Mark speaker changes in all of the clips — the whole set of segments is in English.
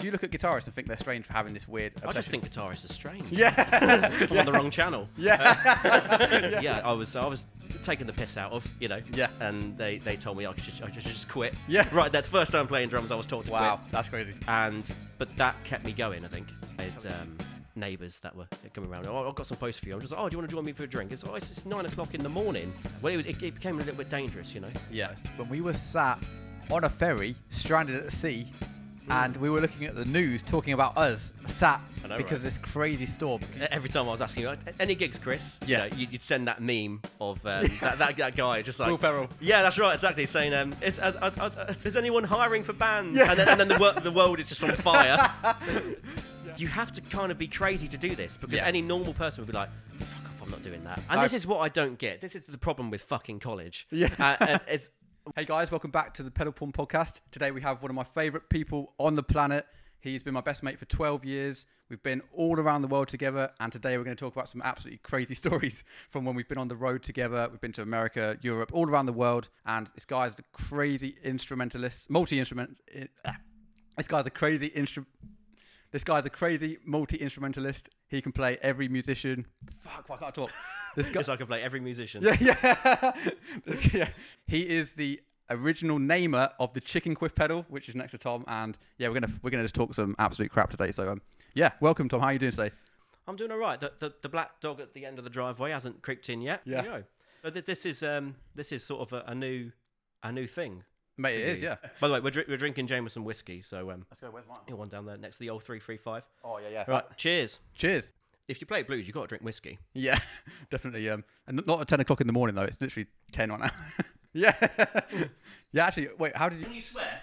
Speaker 1: you look at guitarists and think they're strange for having this weird obsession?
Speaker 2: I just think guitarists are strange.
Speaker 1: Yeah.
Speaker 2: I'm on the wrong channel.
Speaker 1: Yeah.
Speaker 2: Yeah, I was taking the piss out of, you know.
Speaker 1: Yeah.
Speaker 2: And they told me I should just quit.
Speaker 1: Yeah.
Speaker 2: Right, that first time playing drums, I was taught to quit.
Speaker 1: Wow, that's crazy.
Speaker 2: But that kept me going, I think. I had neighbours that were coming around. Oh, I've got some posts for you. I was just like, oh, do you want to join me for a drink? It's 9 o'clock in the morning. Well, it became a little bit dangerous, you know.
Speaker 1: Yeah. When we were sat on a ferry, stranded at the sea, and we were looking at the news talking about us sat because of this crazy storm.
Speaker 2: Every time I was asking you, any gigs, Chris?
Speaker 1: Yeah.
Speaker 2: You know, you'd send that meme of that guy just like...
Speaker 1: Will Ferrell.
Speaker 2: Yeah, that's right, exactly, saying, is anyone hiring for bands?
Speaker 1: Yeah.
Speaker 2: And then the world is just on fire. You have to kind of be crazy to do this, because any normal person would be like, fuck off, I'm not doing that. And this is what I don't get. This is the problem with fucking college.
Speaker 1: Yeah. Hey guys, welcome back to the Pedal Porn Podcast. Today we have one of my favourite people on the planet. He's been my best mate for 12 years. We've been all around the world together, and today we're going to talk about some absolutely crazy stories from when we've been on the road together. We've been to America, Europe, all around the world, and this guy's the crazy instrumentalist, This guy's a crazy multi-instrumentalist. He can play every musician. Fuck, why can't I talk? This guy...
Speaker 2: Yes, I can play every musician.
Speaker 1: Yeah. He is the original namer of the Chicken Quiff pedal, which is next to Tom. And yeah, we're gonna just talk some absolute crap today. So yeah, welcome Tom. How are you doing today?
Speaker 2: I'm doing all right. The black dog at the end of the driveway hasn't creeped in yet.
Speaker 1: Yeah.
Speaker 2: You know. But this is sort of a new thing.
Speaker 1: Mate, it is, yeah.
Speaker 2: By the way, we're drinking Jameson whiskey, so
Speaker 1: let's go. Where's mine?
Speaker 2: Your one down there next to the old 335.
Speaker 1: Oh yeah.
Speaker 2: Right, cheers.
Speaker 1: Cheers.
Speaker 2: If you play blues, you got to drink whiskey.
Speaker 1: Yeah, definitely. And not at 10 o'clock in the morning though. It's literally 10 right now. Yeah. Yeah. Actually, wait. How did you?
Speaker 2: Can you swear?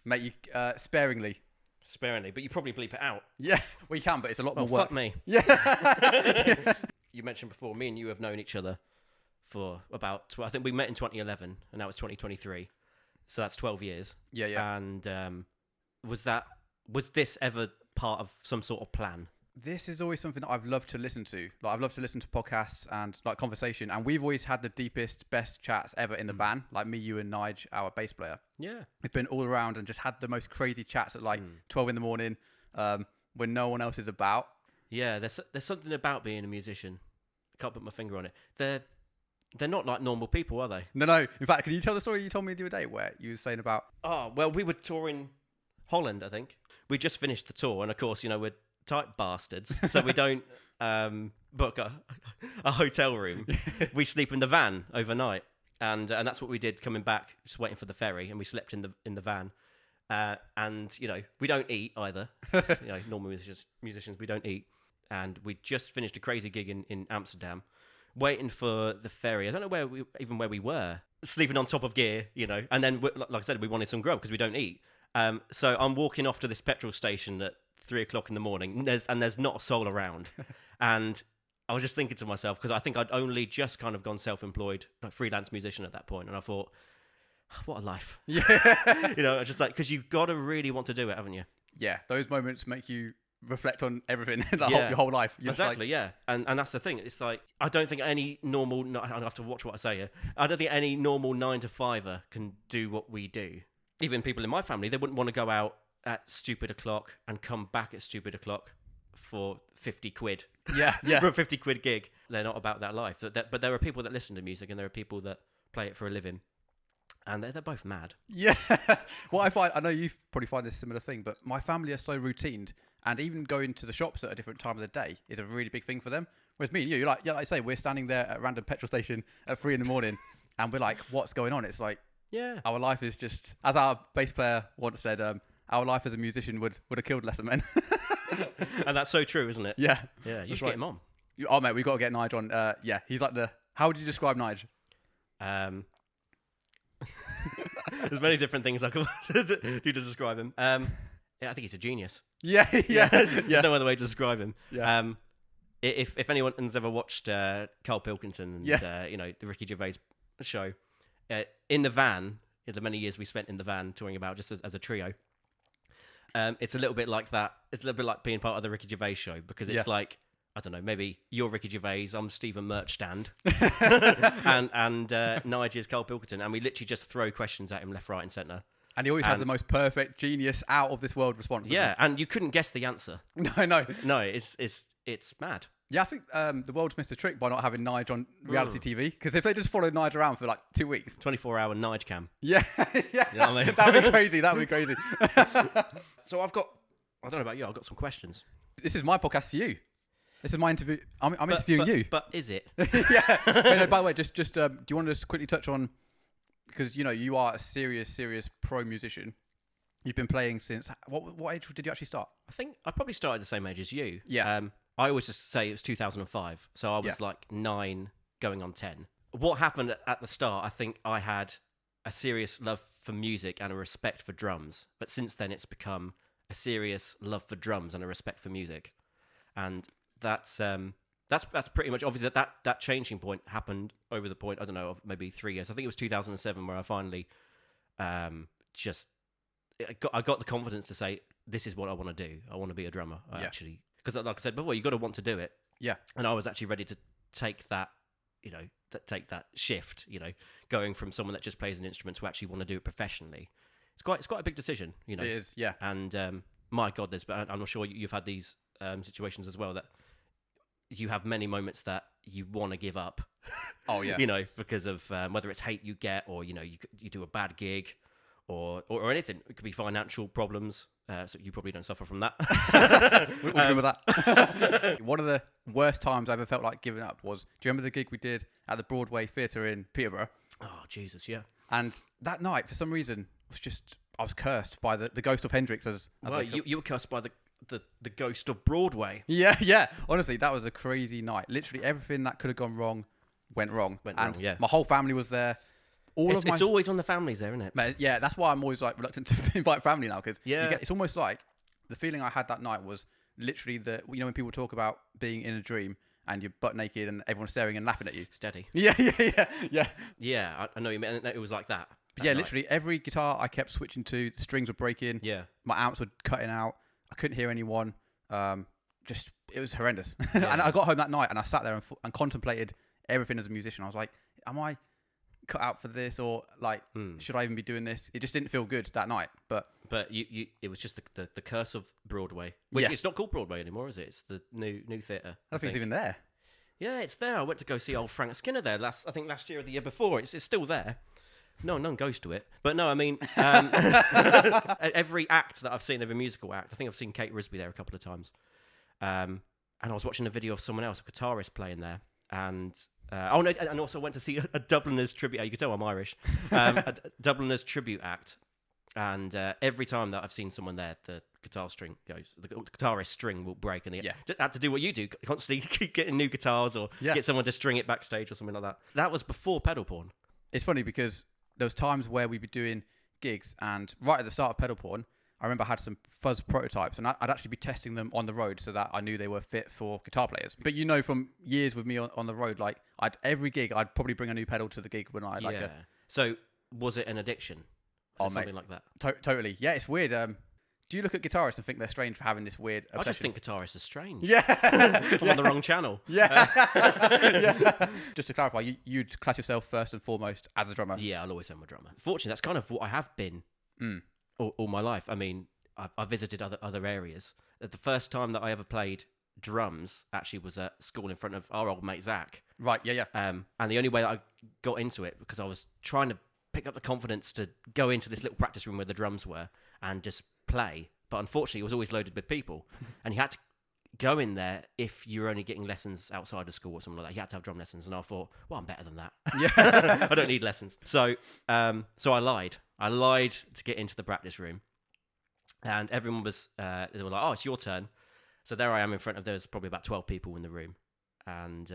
Speaker 1: Mate, you sparingly.
Speaker 2: Sparingly, but you probably bleep it out.
Speaker 1: Yeah. Well, you can, but it's a lot more work.
Speaker 2: Fuck me.
Speaker 1: Yeah.
Speaker 2: You mentioned before, me and you have known each other for about. I think we met in 2011, and now it's 2023. So that's 12 years.
Speaker 1: Yeah.
Speaker 2: And was this ever part of some sort of plan?
Speaker 1: This is always something that I've loved to listen to. Like I've loved to listen to podcasts and like conversation, and we've always had the deepest, best chats ever in the band. Like me, you, and Nige, our bass player.
Speaker 2: Yeah,
Speaker 1: we've been all around and just had the most crazy chats at like 12 in the morning, when no one else is about.
Speaker 2: Yeah, there's something about being a musician. I can't put my finger on it. They're not like normal people, are they?
Speaker 1: No. In fact, can you tell the story you told me the other day where you were saying about...
Speaker 2: Oh, well, we were touring Holland, I think. We just finished the tour, and of course, you know, we're tight bastards, so we don't book a hotel room. We sleep in the van overnight, and that's what we did coming back, just waiting for the ferry, and we slept in the van. And, you know, we don't eat either. You know, normal musicians, we don't eat. And we just finished a crazy gig in Amsterdam, waiting for the ferry. I don't know where we were. Sleeping on top of gear, you know. And then, like I said, we wanted some grub because we don't eat. So I'm walking off to this petrol station at 3 o'clock in the morning. There's not a soul around. And I was just thinking to myself, because I think I'd only just kind of gone self-employed, like freelance musician at that point. And I thought, what a life.
Speaker 1: Yeah.
Speaker 2: You know, just like, because you've got to really want to do it, haven't you?
Speaker 1: Yeah, those moments make you reflect on everything, your whole life. You're
Speaker 2: exactly,
Speaker 1: like...
Speaker 2: yeah. And that's the thing. It's like, I don't think any normal... I have to watch what I say here. I don't think any normal 9-to-5er can do what we do. Even people in my family, they wouldn't want to go out at stupid o'clock and come back at stupid o'clock for 50 quid.
Speaker 1: Yeah.
Speaker 2: For a 50 quid gig. They're not about that life. But there are people that listen to music, and there are people that play it for a living. And they're both mad. Yeah.
Speaker 1: What I know you probably find this similar thing, but my family are so routined, and even going to the shops at a different time of the day is a really big thing for them. Whereas me and you're like I say, we're standing there at a random petrol station at 3 in the morning, and we're like, what's going on? It's like,
Speaker 2: yeah,
Speaker 1: our life is just, as our bass player once said, our life as a musician would have killed lesser men.
Speaker 2: And that's so true, isn't it?
Speaker 1: Yeah.
Speaker 2: Yeah, you should get him on.
Speaker 1: Oh, mate, we've got to get Nige on. Yeah, he's like how would you describe Nige?
Speaker 2: There's many different things I could do to describe him. Yeah, I think he's a genius.
Speaker 1: Yeah.
Speaker 2: There's no other way to describe him.
Speaker 1: Yeah.
Speaker 2: If anyone's ever watched Carl Pilkington and you know, the Ricky Gervais show, in the van, the many years we spent in the van touring about just as a trio, it's a little bit like that. It's a little bit like being part of the Ricky Gervais show, because it's like, I don't know, maybe you're Ricky Gervais, I'm Stephen Merchstand, and Nige is Carl Pilkington, and we literally just throw questions at him left, right, and centre.
Speaker 1: And he always has the most perfect, genius, out of this world response.
Speaker 2: Yeah, and you couldn't guess the answer.
Speaker 1: No.
Speaker 2: No, it's mad.
Speaker 1: Yeah, I think the world's missed a trick by not having Nige on reality TV. Because if they just followed Nige around for like 2 weeks.
Speaker 2: 24-hour Nige cam.
Speaker 1: Yeah. Yeah.
Speaker 2: You know what I mean?
Speaker 1: That'd be crazy. That'd be crazy.
Speaker 2: So I don't know about you, I've got some questions.
Speaker 1: This is my podcast to you. This is my interview. I'm interviewing you.
Speaker 2: But is it?
Speaker 1: Yeah. No, by the way, just do you want to just quickly touch on, because you are a serious pro musician. You've been playing since what age did you actually start?
Speaker 2: I think I probably started the same age as you.
Speaker 1: Yeah.
Speaker 2: I always just say it was 2005, so I was like 9 going on 10. What happened at the start, I think I had a serious love for music and a respect for drums, but since then it's become a serious love for drums and a respect for music. And that's pretty much obviously that changing point happened over the point, I don't know, of maybe 3 years. I think it was 2007 where I finally I got the confidence to say, this is what I want to do. I want to be a drummer. Actually, because like I said before, you got to want to do it. Yeah. And I was actually ready to take that, take that shift, going from someone that just plays an instrument to actually want to do it professionally. It's quite a big decision, It
Speaker 1: is, yeah.
Speaker 2: And my God, I'm sure you've had these situations as well, that you have many moments that you want to give up.
Speaker 1: Oh yeah.
Speaker 2: Because of whether it's hate you get, or you do a bad gig, or anything. It could be financial problems. So you probably don't suffer from that.
Speaker 1: We're good with that. One of the worst times I ever felt like giving up was, do you remember the gig we did at the Broadway Theatre in Peterborough?
Speaker 2: Oh, Jesus, yeah.
Speaker 1: And that night, for some reason, I was cursed by the ghost of Hendrix.
Speaker 2: Well, you were cursed by the ghost of Broadway.
Speaker 1: Yeah. Honestly, that was a crazy night. Literally everything that could have gone wrong went wrong.
Speaker 2: Yeah.
Speaker 1: My whole family was there.
Speaker 2: It's always on the families there, isn't it?
Speaker 1: Yeah, that's why I'm always like reluctant to invite family now, because it's almost like the feeling I had that night was literally when people talk about being in a dream and you're butt naked and everyone's staring and laughing at you.
Speaker 2: Steady.
Speaker 1: Yeah.
Speaker 2: Yeah, I know you mean. It was like that.
Speaker 1: Yeah, literally every guitar I kept switching to, the strings were breaking.
Speaker 2: Yeah.
Speaker 1: My amps were cutting out. I couldn't hear anyone. It was horrendous. Yeah. And I got home that night and I sat there and contemplated everything as a musician. I was like, am I cut out for this, or like should I even be doing this? It just didn't feel good that night. But
Speaker 2: it was just the curse of Broadway, which it's not called Broadway anymore, is it? It's the new theatre.
Speaker 1: I don't think it's even there.
Speaker 2: Yeah, it's there. I went to go see old Frank Skinner there last year or the year before. It's still there. No one goes to it. But no, I mean, every act that I've seen, every musical act, I think I've seen Kate Risby there a couple of times. And I was watching a video of someone else, a guitarist, playing there, and and also went to see a Dubliners tribute. You can tell I'm Irish. A Dubliners tribute act, and every time that I've seen someone there, the guitar string, the guitarist string will break, and they had to do what you do, constantly keep getting new guitars or get someone to string it backstage or something like that. That was before pedal porn.
Speaker 1: It's funny because there was times where we'd be doing gigs, and right at the start of pedal porn, I remember I had some fuzz prototypes, and I'd actually be testing them on the road so that I knew they were fit for guitar players. But from years with me on the road, like every gig, I'd probably bring a new pedal to the gig when I like.
Speaker 2: So was it an addiction? Something like that.
Speaker 1: Totally. Yeah, it's weird. Do you look at guitarists and think they're strange for having this weird obsession?
Speaker 2: I just think guitarists are strange.
Speaker 1: Yeah.
Speaker 2: I'm on the wrong channel.
Speaker 1: Yeah. Just to clarify, you'd class yourself first and foremost as a drummer.
Speaker 2: Yeah, I'll always say I'm a drummer. Fortunately, that's kind of what I have been all my life. I mean, I've visited other areas. The first time that I ever played drums actually was at school in front of our old mate Zach.
Speaker 1: Right, yeah.
Speaker 2: And the only way that I got into it, because I was trying to pick up the confidence to go into this little practice room where the drums were and just play, but unfortunately it was always loaded with people, and you had to go in there if you were only getting lessons outside of school or something like that. You had to have drum lessons, and I thought, well, I'm better than that. Yeah. I don't need lessons. So I lied to get into the practice room, and everyone was they were like, oh, it's your turn. So there I am in front of, there's probably about 12 people in the room, and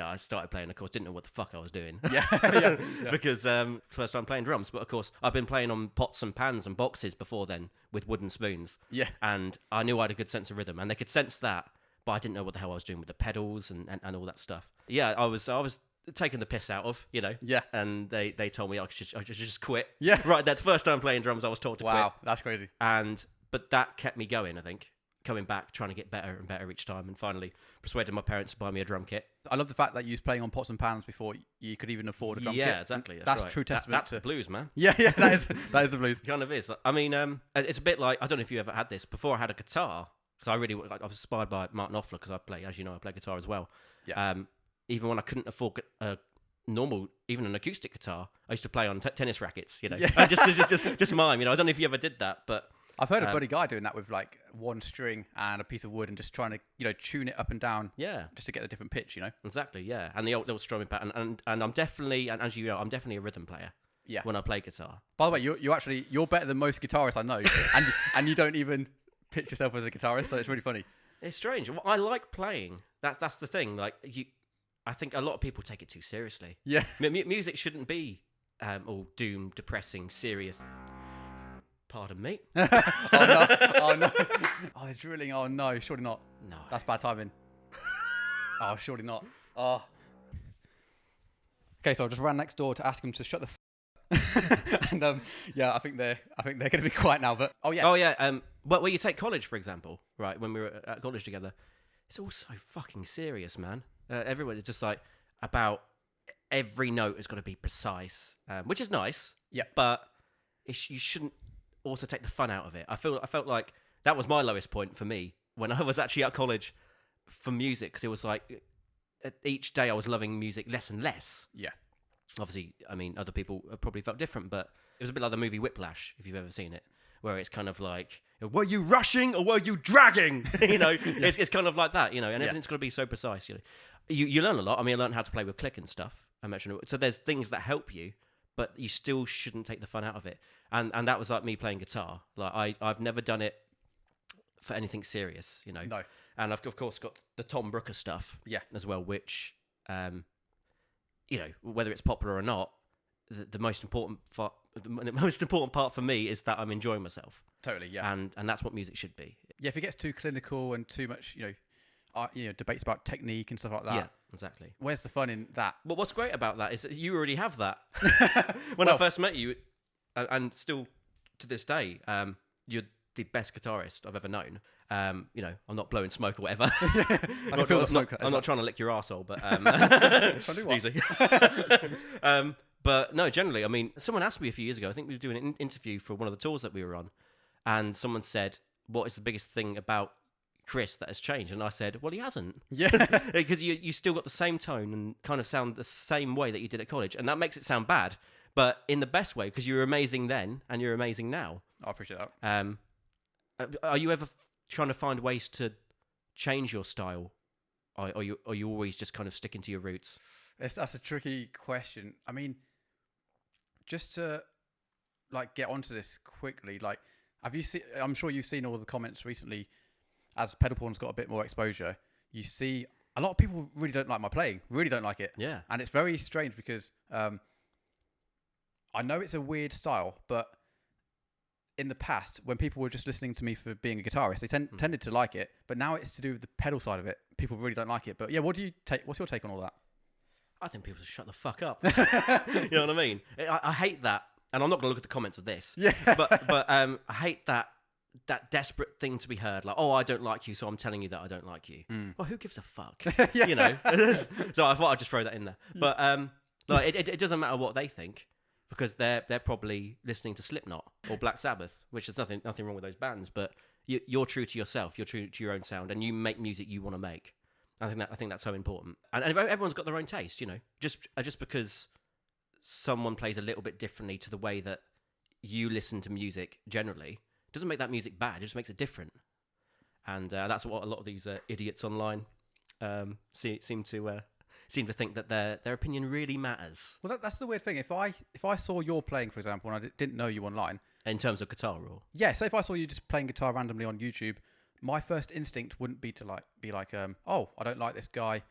Speaker 2: I started playing. Of course, didn't know what the fuck I was doing. Yeah. Because first time playing drums, but of course I've been playing on pots and pans and boxes before then with wooden spoons. Yeah. And I knew I had a good sense of rhythm, and they could sense that, but I didn't know what the hell I was doing with the pedals and all that stuff. Yeah, I was taking the piss out of, Yeah. And they told me I should just quit. Yeah. Right. That first time playing drums, I was told to quit.
Speaker 1: Wow, that's crazy.
Speaker 2: But that kept me going, I think. coming back, trying to get better and better each time, and finally persuaded my parents to buy me a drum kit.
Speaker 1: I love the fact that you was playing on pots and pans before you could even afford a drum kit.
Speaker 2: Yeah, exactly.
Speaker 1: That's
Speaker 2: right.
Speaker 1: true testament
Speaker 2: That's
Speaker 1: to
Speaker 2: the blues, man.
Speaker 1: Yeah, that is the blues.
Speaker 2: It kind of is. I mean, it's a bit like, I don't know if you ever had this. Before I had a guitar, because I was inspired by Martin Offler, because I play, as you know, I play guitar as well.
Speaker 1: Yeah.
Speaker 2: Even when I couldn't afford a normal, even an acoustic guitar, I used to play on tennis rackets, you know.
Speaker 1: Yeah.
Speaker 2: just mime, you know. I don't know if you ever did that, but
Speaker 1: I've heard of Buddy Guy doing that with like one string and a piece of wood and just trying to, you know, tune it up and down.
Speaker 2: Yeah.
Speaker 1: Just to get a different pitch, you know.
Speaker 2: Exactly, yeah. And the old strumming pattern, and I'm definitely, and as you know, I'm definitely a rhythm player.
Speaker 1: Yeah.
Speaker 2: When I play guitar.
Speaker 1: By the way, you're better than most guitarists I know, and you don't even pitch yourself as a guitarist, so it's really funny.
Speaker 2: It's strange. I like playing. That's the thing. Like I think a lot of people take it too seriously.
Speaker 1: Yeah.
Speaker 2: Music shouldn't be all doom, depressing, serious. Pardon me.
Speaker 1: Oh no! Oh no! Oh, it's drilling. Oh no! Surely not.
Speaker 2: No.
Speaker 1: That's bad timing. Oh, surely not. Oh. Okay, so I just ran next door to ask him to shut the. And yeah, I think they're going to be quiet now. But oh yeah.
Speaker 2: Well, where you take college, for example, right? When we were at college together, it's all so fucking serious, man. Everyone is just like about every note has got to be precise, which is nice.
Speaker 1: Yeah.
Speaker 2: But you shouldn't also take the fun out of it. I felt like that was my lowest point for me when I was actually at college for music, because it was like each day I was loving music less and less.
Speaker 1: Yeah.
Speaker 2: Obviously, I mean, other people probably felt different, but it was a bit like the movie Whiplash, if you've ever seen it, where it's kind of like, were you rushing or were you dragging? You know, yeah. it's kind of like that, you know, and everything's got to be so precise. You know, you learn a lot. I mean, I learned how to play with click and stuff. I mentioned it. So there's things that help you, but you still shouldn't take the fun out of it. And that was like me playing guitar. Like I've never done it for anything serious, you know.
Speaker 1: No.
Speaker 2: And I've of course got the Tom Brooker stuff, as well, which, you know, whether it's popular or not, the most important part for me is that I'm enjoying myself.
Speaker 1: Totally, yeah.
Speaker 2: And that's what music should be.
Speaker 1: Yeah, if it gets too clinical and too much, you know, debates about technique and stuff like that.
Speaker 2: Yeah, exactly.
Speaker 1: Where's the fun in that?
Speaker 2: Well, what's great about that is that you already have that. When I first met you, and still to this day, you're the best guitarist I've ever known. You know, I'm not blowing smoke or whatever.
Speaker 1: I can feel the smoke.
Speaker 2: I'm not trying to lick your arsehole, but easy. But no, generally, I mean, someone asked me a few years ago, I think we were doing an interview for one of the tours that we were on, and someone said, what is the biggest thing about Chris that has changed? And I said, well, he hasn't.
Speaker 1: Yeah.
Speaker 2: Because you still got the same tone and kind of sound the same way that you did at college, and that makes it sound bad, but in the best way, because you were amazing then and you're amazing now.
Speaker 1: I appreciate that.
Speaker 2: Are you ever trying to find ways to change your style? Or are you always just kind of sticking to your roots?
Speaker 1: That's a tricky question. I mean, just to like get onto this quickly, like, have you seen? I'm sure you've seen all the comments recently. As pedal porn's got a bit more exposure, you see a lot of people really don't like my playing. Really don't like it.
Speaker 2: Yeah.
Speaker 1: And it's very strange because I know it's a weird style, but in the past, when people were just listening to me for being a guitarist, they tended to like it. But now it's to do with the pedal side of it. People really don't like it. But yeah, what's your take on all that?
Speaker 2: I think people should shut the fuck up. You know what I mean? I hate that, and I'm not going to look at the comments of this.
Speaker 1: Yeah.
Speaker 2: But I hate that desperate thing to be heard, like, oh, I don't like you, so I'm telling you that I don't like you. Well, who gives a fuck?
Speaker 1: Yeah.
Speaker 2: You know. So I thought I'd just throw that in there. But like, it doesn't matter what they think, because they're probably listening to Slipknot or Black Sabbath, which is nothing wrong with those bands. But you're true to yourself. You're true to your own sound, and you make music you want to make. I think that's so important. And everyone's got their own taste, you know. Just because someone plays a little bit differently to the way that you listen to music generally doesn't make that music bad. It just makes it different. And that's what a lot of these idiots online seem to think, that their opinion really matters.
Speaker 1: Well, that's the weird thing. If I saw your playing, for example, and I didn't know you online,
Speaker 2: in terms of guitar, or
Speaker 1: so if I saw you just playing guitar randomly on YouTube, my first instinct wouldn't be to be like, oh, I don't like this guy.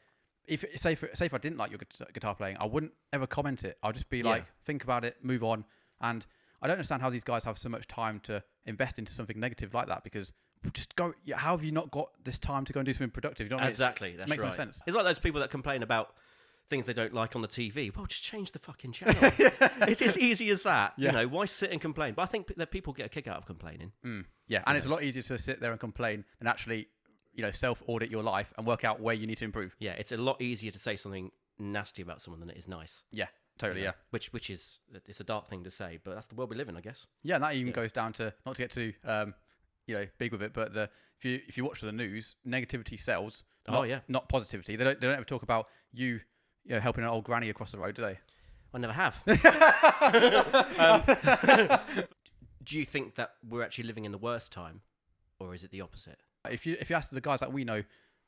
Speaker 1: If I didn't like your guitar playing, I wouldn't ever comment it. I'll just be like, think about it, move on. And I don't understand how these guys have so much time to invest into something negative like that, because just go. How have you not got this time to go and do something productive? You know what I mean?
Speaker 2: Exactly. That
Speaker 1: makes no sense.
Speaker 2: It's like those people that complain about things they don't like on the TV. Well, just change the fucking channel. It's as easy as that.
Speaker 1: Yeah.
Speaker 2: You know, why sit and complain? But I think that people get a kick out of complaining.
Speaker 1: Yeah, and it's a lot easier to sit there and complain than actually, self-audit your life and work out where you need to improve.
Speaker 2: Yeah, it's a lot easier to say something nasty about someone than it is nice.
Speaker 1: Yeah, totally.
Speaker 2: You know?
Speaker 1: Yeah,
Speaker 2: Which is it's a dark thing to say, but that's the world we live in, I guess.
Speaker 1: yeah, and that even goes down to, not to get too big with it, but if you watch the news, negativity sells. Not positivity. They don't ever talk about you helping an old granny across the road, do they?
Speaker 2: I never have. Do you think that we're actually living in the worst time, or is it the opposite?
Speaker 1: If you ask the guys that we know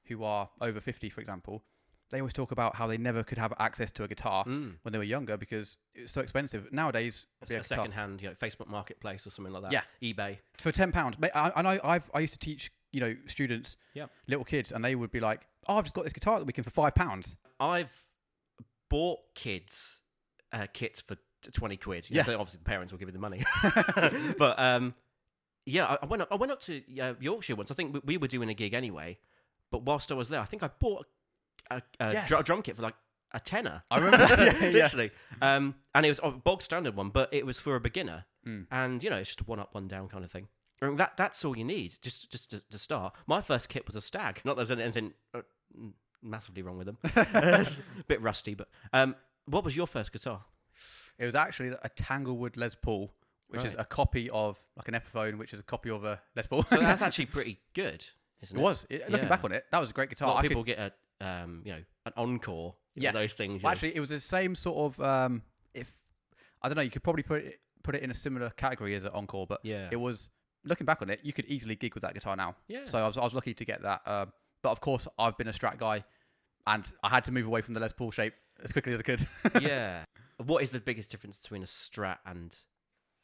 Speaker 1: who are over 50, for example, they always talk about how they never could have access to a guitar when they were younger because it was so expensive. Nowadays,
Speaker 2: a second-hand, Facebook Marketplace or something like that.
Speaker 1: Yeah,
Speaker 2: eBay
Speaker 1: for £10. I know I used to teach students, little kids, and they would be like, "Oh, I've just got this guitar at the weekend for £5."
Speaker 2: I've bought kids kits for 20 quid. So obviously the parents will give you the money. But I went up to Yorkshire once. I think we were doing a gig anyway. But whilst I was there, I think I bought a drum kit for like a tenner.
Speaker 1: I remember that.
Speaker 2: Literally. And it was a bog standard one, but it was for a beginner. And it's just a one up, one down kind of thing. I mean, that's all you need just to start. My first kit was a Stag. Not that there's anything massively wrong with them. It's a bit rusty, but what was your first guitar?
Speaker 1: It was actually a Tanglewood Les Paul, which is a copy of like an Epiphone, which is a copy of a Les Paul.
Speaker 2: So that's actually pretty good, isn't it?
Speaker 1: It was. Looking back on it, that was a great guitar.
Speaker 2: A lot of people get an Encore. Those things.
Speaker 1: Well, actually, it was the same sort of. If I don't know, you could probably put it in a similar category as an Encore, but it was. Looking back on it, you could easily gig with that guitar now. Yeah. So I was lucky to get that. But of course, I've been a Strat guy, and I had to move away from the Les Paul shape as quickly as I could.
Speaker 2: Yeah. What is the biggest difference between a Strat and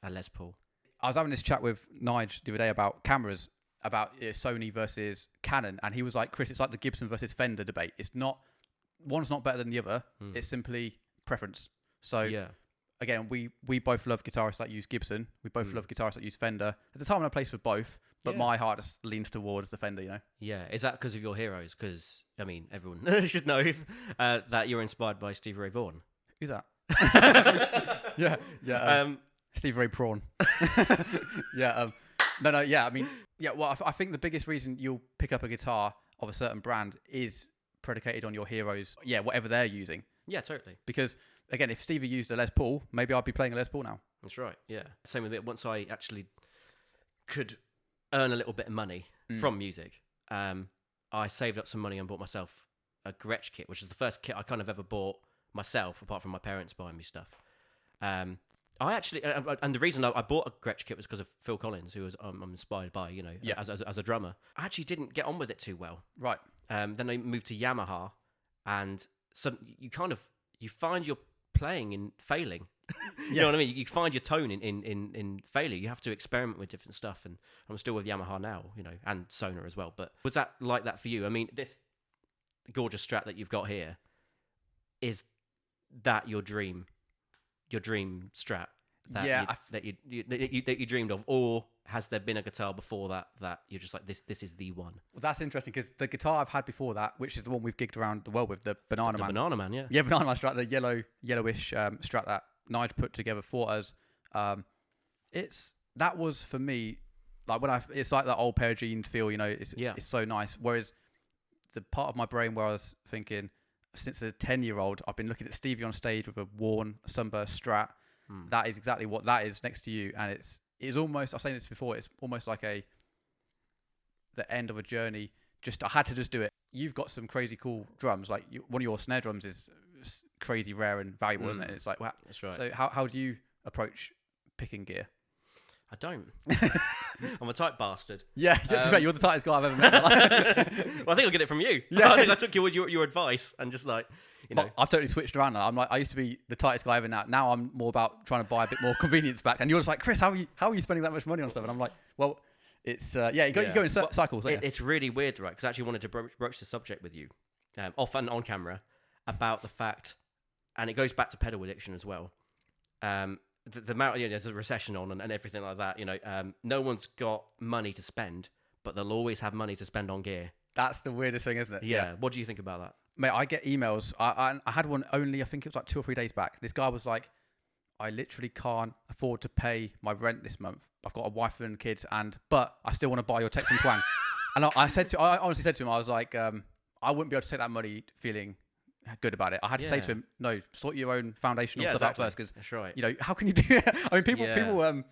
Speaker 2: a Les Paul?
Speaker 1: I was having this chat with Nige the other day about cameras, about Sony versus Canon, and he was like, "Chris, it's like the Gibson versus Fender debate. It's not one's not better than the other. It's simply preference." So again, we both love guitarists that use Gibson. We both love guitarists that use Fender. There's a time and a place for both, but my heart just leans towards the Fender.
Speaker 2: Yeah. Is that because of your heroes? Because I mean, everyone should know that you're inspired by Stevie Ray Vaughan.
Speaker 1: Who's that? Yeah. Stevie Ray Prawn. I mean, well, I think the biggest reason you'll pick up a guitar of a certain brand is predicated on your heroes. Yeah, whatever they're using.
Speaker 2: Yeah, totally.
Speaker 1: Because again, if Stevie used a Les Paul, maybe I'd be playing a Les Paul now.
Speaker 2: That's right. Yeah. Same with it. Once I actually could earn a little bit of money from music, I saved up some money and bought myself a Gretsch kit, which is the first kit I kind of ever bought myself, apart from my parents buying me stuff. I actually, and the reason I bought a Gretsch kit was because of Phil Collins, who I'm inspired by, as a drummer. I actually didn't get on with it too well.
Speaker 1: Right.
Speaker 2: Then I moved to Yamaha, and so you find your playing in failing. You know what I mean? You find your tone in failure. You have to experiment with different stuff, and I'm still with Yamaha now, and Sonar as well. But was that like that for you? I mean, this gorgeous Strat that you've got here, is that your dream Strat that you dreamed of, or has there been a guitar before that you're just like, this is the one?
Speaker 1: Well, that's interesting because the guitar I've had before that, which is the one we've gigged around the world with, the Banana Man.
Speaker 2: Banana Man, yeah.
Speaker 1: Yeah, Banana Man Strat, the yellowish Strat that Nige put together for us. That was for me, like it's like that old pair of jeans feel, it's so nice. Whereas the part of my brain where I was thinking, since a 10-year-old, I've been looking at Stevie on stage with a worn Sunburst Strat. That is exactly what that is next to you, and it's almost. I was saying this before. It's almost like the end of a journey. I had to just do it. You've got some crazy cool drums. Like one of your snare drums is crazy rare and valuable, isn't it? It's like, wow.
Speaker 2: That's right.
Speaker 1: So how do you approach picking gear?
Speaker 2: I don't. I'm a tight bastard.
Speaker 1: Yeah, you're the tightest guy I've ever met.
Speaker 2: Well, I think I'll get it from you. Yeah. I think I took your advice and just like,
Speaker 1: I've totally switched around now. I'm like, I used to be the tightest guy ever. Now I'm more about trying to buy a bit more convenience back. And you're just like, Chris, how are you spending that much money on stuff? And I'm like, well, it's you go in cycles.
Speaker 2: It's really weird, right? Because I actually wanted to broach the subject with you, off and on camera, about the fact, and it goes back to pedal addiction as well. The amount, there's a recession on and everything like that. No one's got money to spend, but they'll always have money to spend on gear.
Speaker 1: That's the weirdest thing, isn't it?
Speaker 2: Yeah. What do you think about that?
Speaker 1: Mate, I get emails. I had one only, I think it was like 2 or 3 days back. This guy was like, I literally can't afford to pay my rent this month. I've got a wife and kids, but I still want to buy your Tex and Twang. And I honestly said to him, I was like, I wouldn't be able to take that money feeling good about it. I had to say to him, no, sort your own foundational stuff out first, because
Speaker 2: that's right.
Speaker 1: You know, how can you do it? I mean, people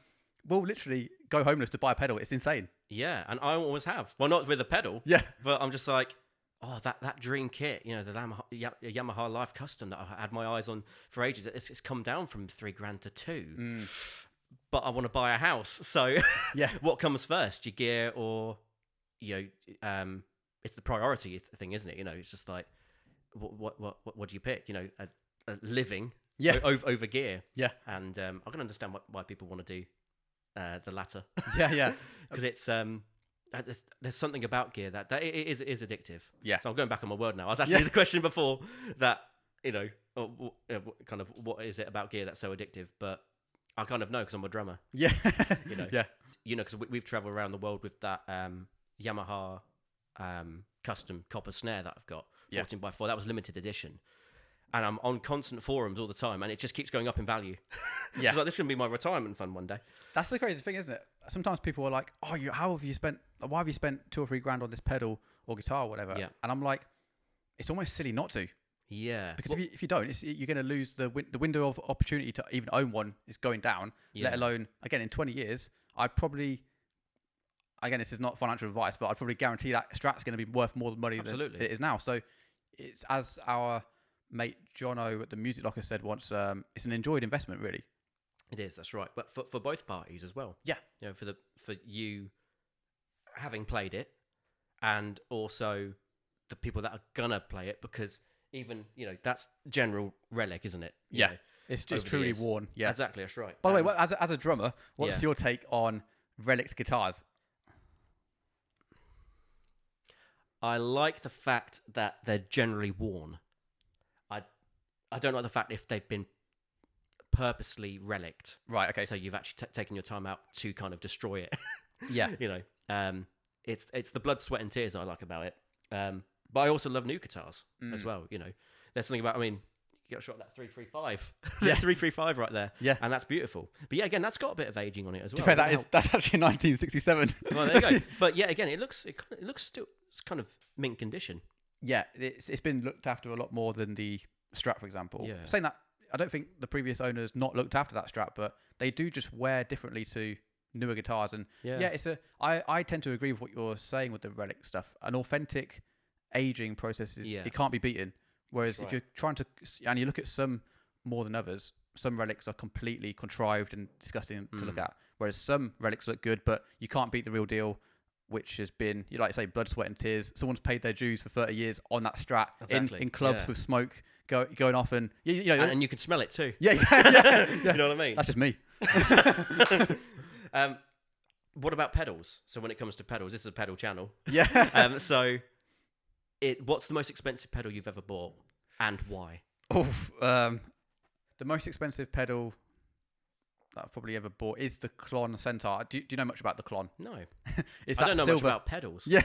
Speaker 1: will literally go homeless to buy a pedal. It's insane.
Speaker 2: Yeah, and I always have. Well, not with a pedal.
Speaker 1: Yeah,
Speaker 2: but I'm just like, oh, that dream kit, you know, the Yamaha Life Custom that I had my eyes on for ages. It's come down from $3,000 to $2,000. But I want to buy a house. So what comes first, your gear or, you know, it's the priority thing, isn't it? You know, it's just like, what do you pick? You know, a living over gear. Yeah. And I can understand why people want to do the latter. Yeah. Because it's there's something about gear that it is addictive. Yeah. So I'm going back on my word now. I was asking you the question before that, you know, kind of what is it about gear that's so addictive? But I kind of know because I'm a drummer. Yeah. You know. Yeah. You know, because we've traveled around the world with that Yamaha custom copper snare that I've got, 14x4. That was limited edition. And I'm on constant forums all the time, and it just keeps going up in value. Yeah. It's like, this is going to be my retirement fund one day.
Speaker 1: That's the crazy thing, isn't it? Sometimes people are like, oh, why have you spent $2 or $3 on this pedal or guitar or whatever? Yeah. And I'm like, it's almost silly not to. Yeah. Because if you don't, you're going to lose the window of opportunity to even own one is going down, let alone, again, in 20 years, I'd probably... Again, this is not financial advice, but I'd probably guarantee that Strat's going to be worth more money than it is now. So it's, as our mate Jono at the Music Locker said once, it's an enjoyed investment, really.
Speaker 2: It is, that's right. But for both parties as well. Yeah. You know, for you having played it, and also the people that are gonna play it, because even, you know, that's general relic, isn't it? You know,
Speaker 1: it's just truly worn. Yeah,
Speaker 2: exactly, that's right.
Speaker 1: By the way, as a drummer, what's your take on relics guitars?
Speaker 2: I like the fact that they're generally worn. I don't like the fact if they've been purposely relicked. Right, okay. So you've actually taken your time out to kind of destroy it. Yeah. You know, it's the blood, sweat and tears I like about it. But I also love new guitars as well, you know. There's something about, I mean, you got a shot at that 335. Yeah. 335 right there. Yeah. And that's beautiful. But yeah, again, that's got a bit of aging on it as well.
Speaker 1: To be fair, that's actually 1967.
Speaker 2: Well, there you go. But yeah, again, it looks still, it's kind of mint condition.
Speaker 1: Yeah, it's been looked after a lot more than the Strat, for example. Yeah. Saying that, I don't think the previous owners not looked after that Strat, but they do just wear differently to newer guitars. And I tend to agree with what you're saying with the relic stuff. An authentic aging process it can't be beaten. Whereas if you're trying to, and you look at some more than others, some relics are completely contrived and disgusting to look at. Whereas some relics look good, but you can't beat the real deal, which has been, you like to say, blood, sweat and tears. Someone's paid their dues for 30 years on that Strat in clubs with smoke going off, and you know,
Speaker 2: and you can smell it too.
Speaker 1: Yeah.
Speaker 2: You know what I mean?
Speaker 1: That's just me.
Speaker 2: What about pedals? So when it comes to pedals, this is a pedal channel.
Speaker 1: Yeah.
Speaker 2: So what's the most expensive pedal you've ever bought, and why?
Speaker 1: The most expensive pedal that I've probably ever bought is the Klon Centaur. Do you know much about the Klon?
Speaker 2: No. I don't know much about pedals.
Speaker 1: Yeah.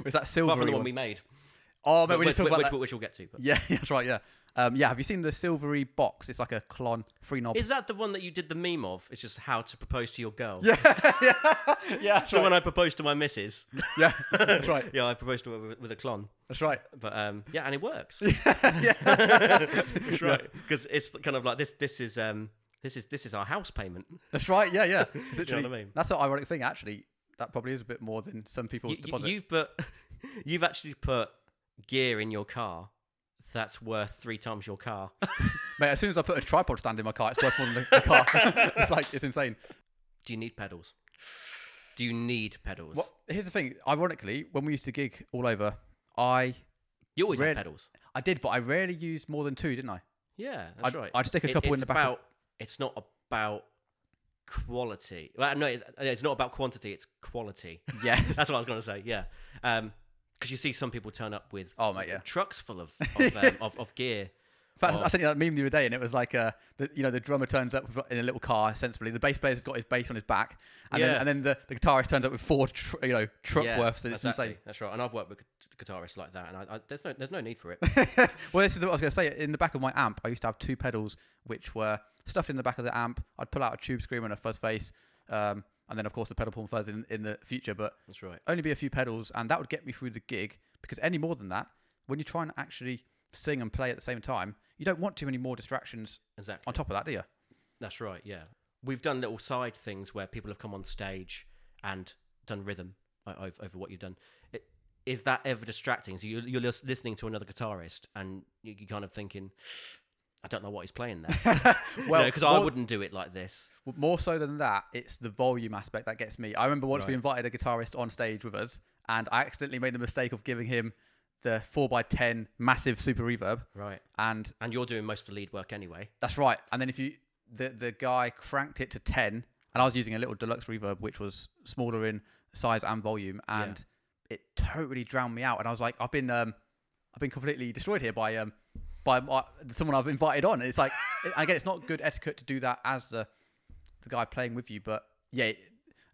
Speaker 1: Is that silver?
Speaker 2: Apart from the one we made.
Speaker 1: Oh, but which
Speaker 2: we'll get to. But.
Speaker 1: Yeah, that's right, yeah. Have you seen the silvery box? It's like a Klon 3-knob.
Speaker 2: Is that the one that you did the meme of? It's just how to propose to your girl.
Speaker 1: Yeah.
Speaker 2: So when I proposed to my missus.
Speaker 1: Yeah, that's right.
Speaker 2: Yeah, I proposed to her with a Klon.
Speaker 1: That's right.
Speaker 2: But and it works.
Speaker 1: Yeah.
Speaker 2: That's right. Because it's kind of like this is our house payment.
Speaker 1: That's right. Yeah.
Speaker 2: You know what I mean?
Speaker 1: That's an ironic thing, actually. That probably is a bit more than some people's deposit.
Speaker 2: You've actually put gear in your car that's worth 3 times your car.
Speaker 1: Mate, as soon as I put a tripod stand in my car, it's worth more than the car. It's insane.
Speaker 2: Do you need pedals? Well,
Speaker 1: here's the thing. Ironically, when we used to gig all over,
Speaker 2: You always had pedals.
Speaker 1: I did, but I rarely used more than 2, didn't I?
Speaker 2: Yeah, that's right.
Speaker 1: I'd stick a couple in the back.
Speaker 2: It's not about quality. Well, no, it's not about quantity. It's quality.
Speaker 1: Yes.
Speaker 2: That's what I was going to say. Yeah. Because you see some people turn up with
Speaker 1: trucks full of
Speaker 2: gear,
Speaker 1: In fact, I sent you that meme the other day, and it was like, the drummer turns up in a little car, sensibly. The bass player's got his bass on his back, and then the guitarist turns up with 4 truck worths. And it's insane.
Speaker 2: That's right. And I've worked with guitarists like that, and there's no need for it.
Speaker 1: Well, this is what I was going to say. In the back of my amp, I used to have 2 pedals, which were stuffed in the back of the amp. I'd pull out a tube screamer and a fuzz face, and then of course the pedal pulm fuzz in the future. But
Speaker 2: that's right.
Speaker 1: Only be a few pedals, and that would get me through the gig. Because any more than that, when you try and actually sing and play at the same time, you don't want too many more distractions on top of that, do you?
Speaker 2: That's right, yeah. We've done little side things where people have come on stage and done rhythm over what you've done. Is that ever distracting? So you're listening to another guitarist and you're kind of thinking, I don't know what he's playing there. Well, because I wouldn't do it like this.
Speaker 1: More so than that, it's the volume aspect that gets me. I remember once we invited a guitarist on stage with us, and I accidentally made the mistake of giving him the 4x10 massive super reverb.
Speaker 2: Right.
Speaker 1: And
Speaker 2: you're doing most of the lead work anyway.
Speaker 1: That's right. And then the guy cranked it to 10, and I was using a little deluxe reverb, which was smaller in size and volume, and it totally drowned me out. And I was like, I've been completely destroyed here by someone I've invited on. It's like, again, it's not good etiquette to do that as the guy playing with you, but yeah,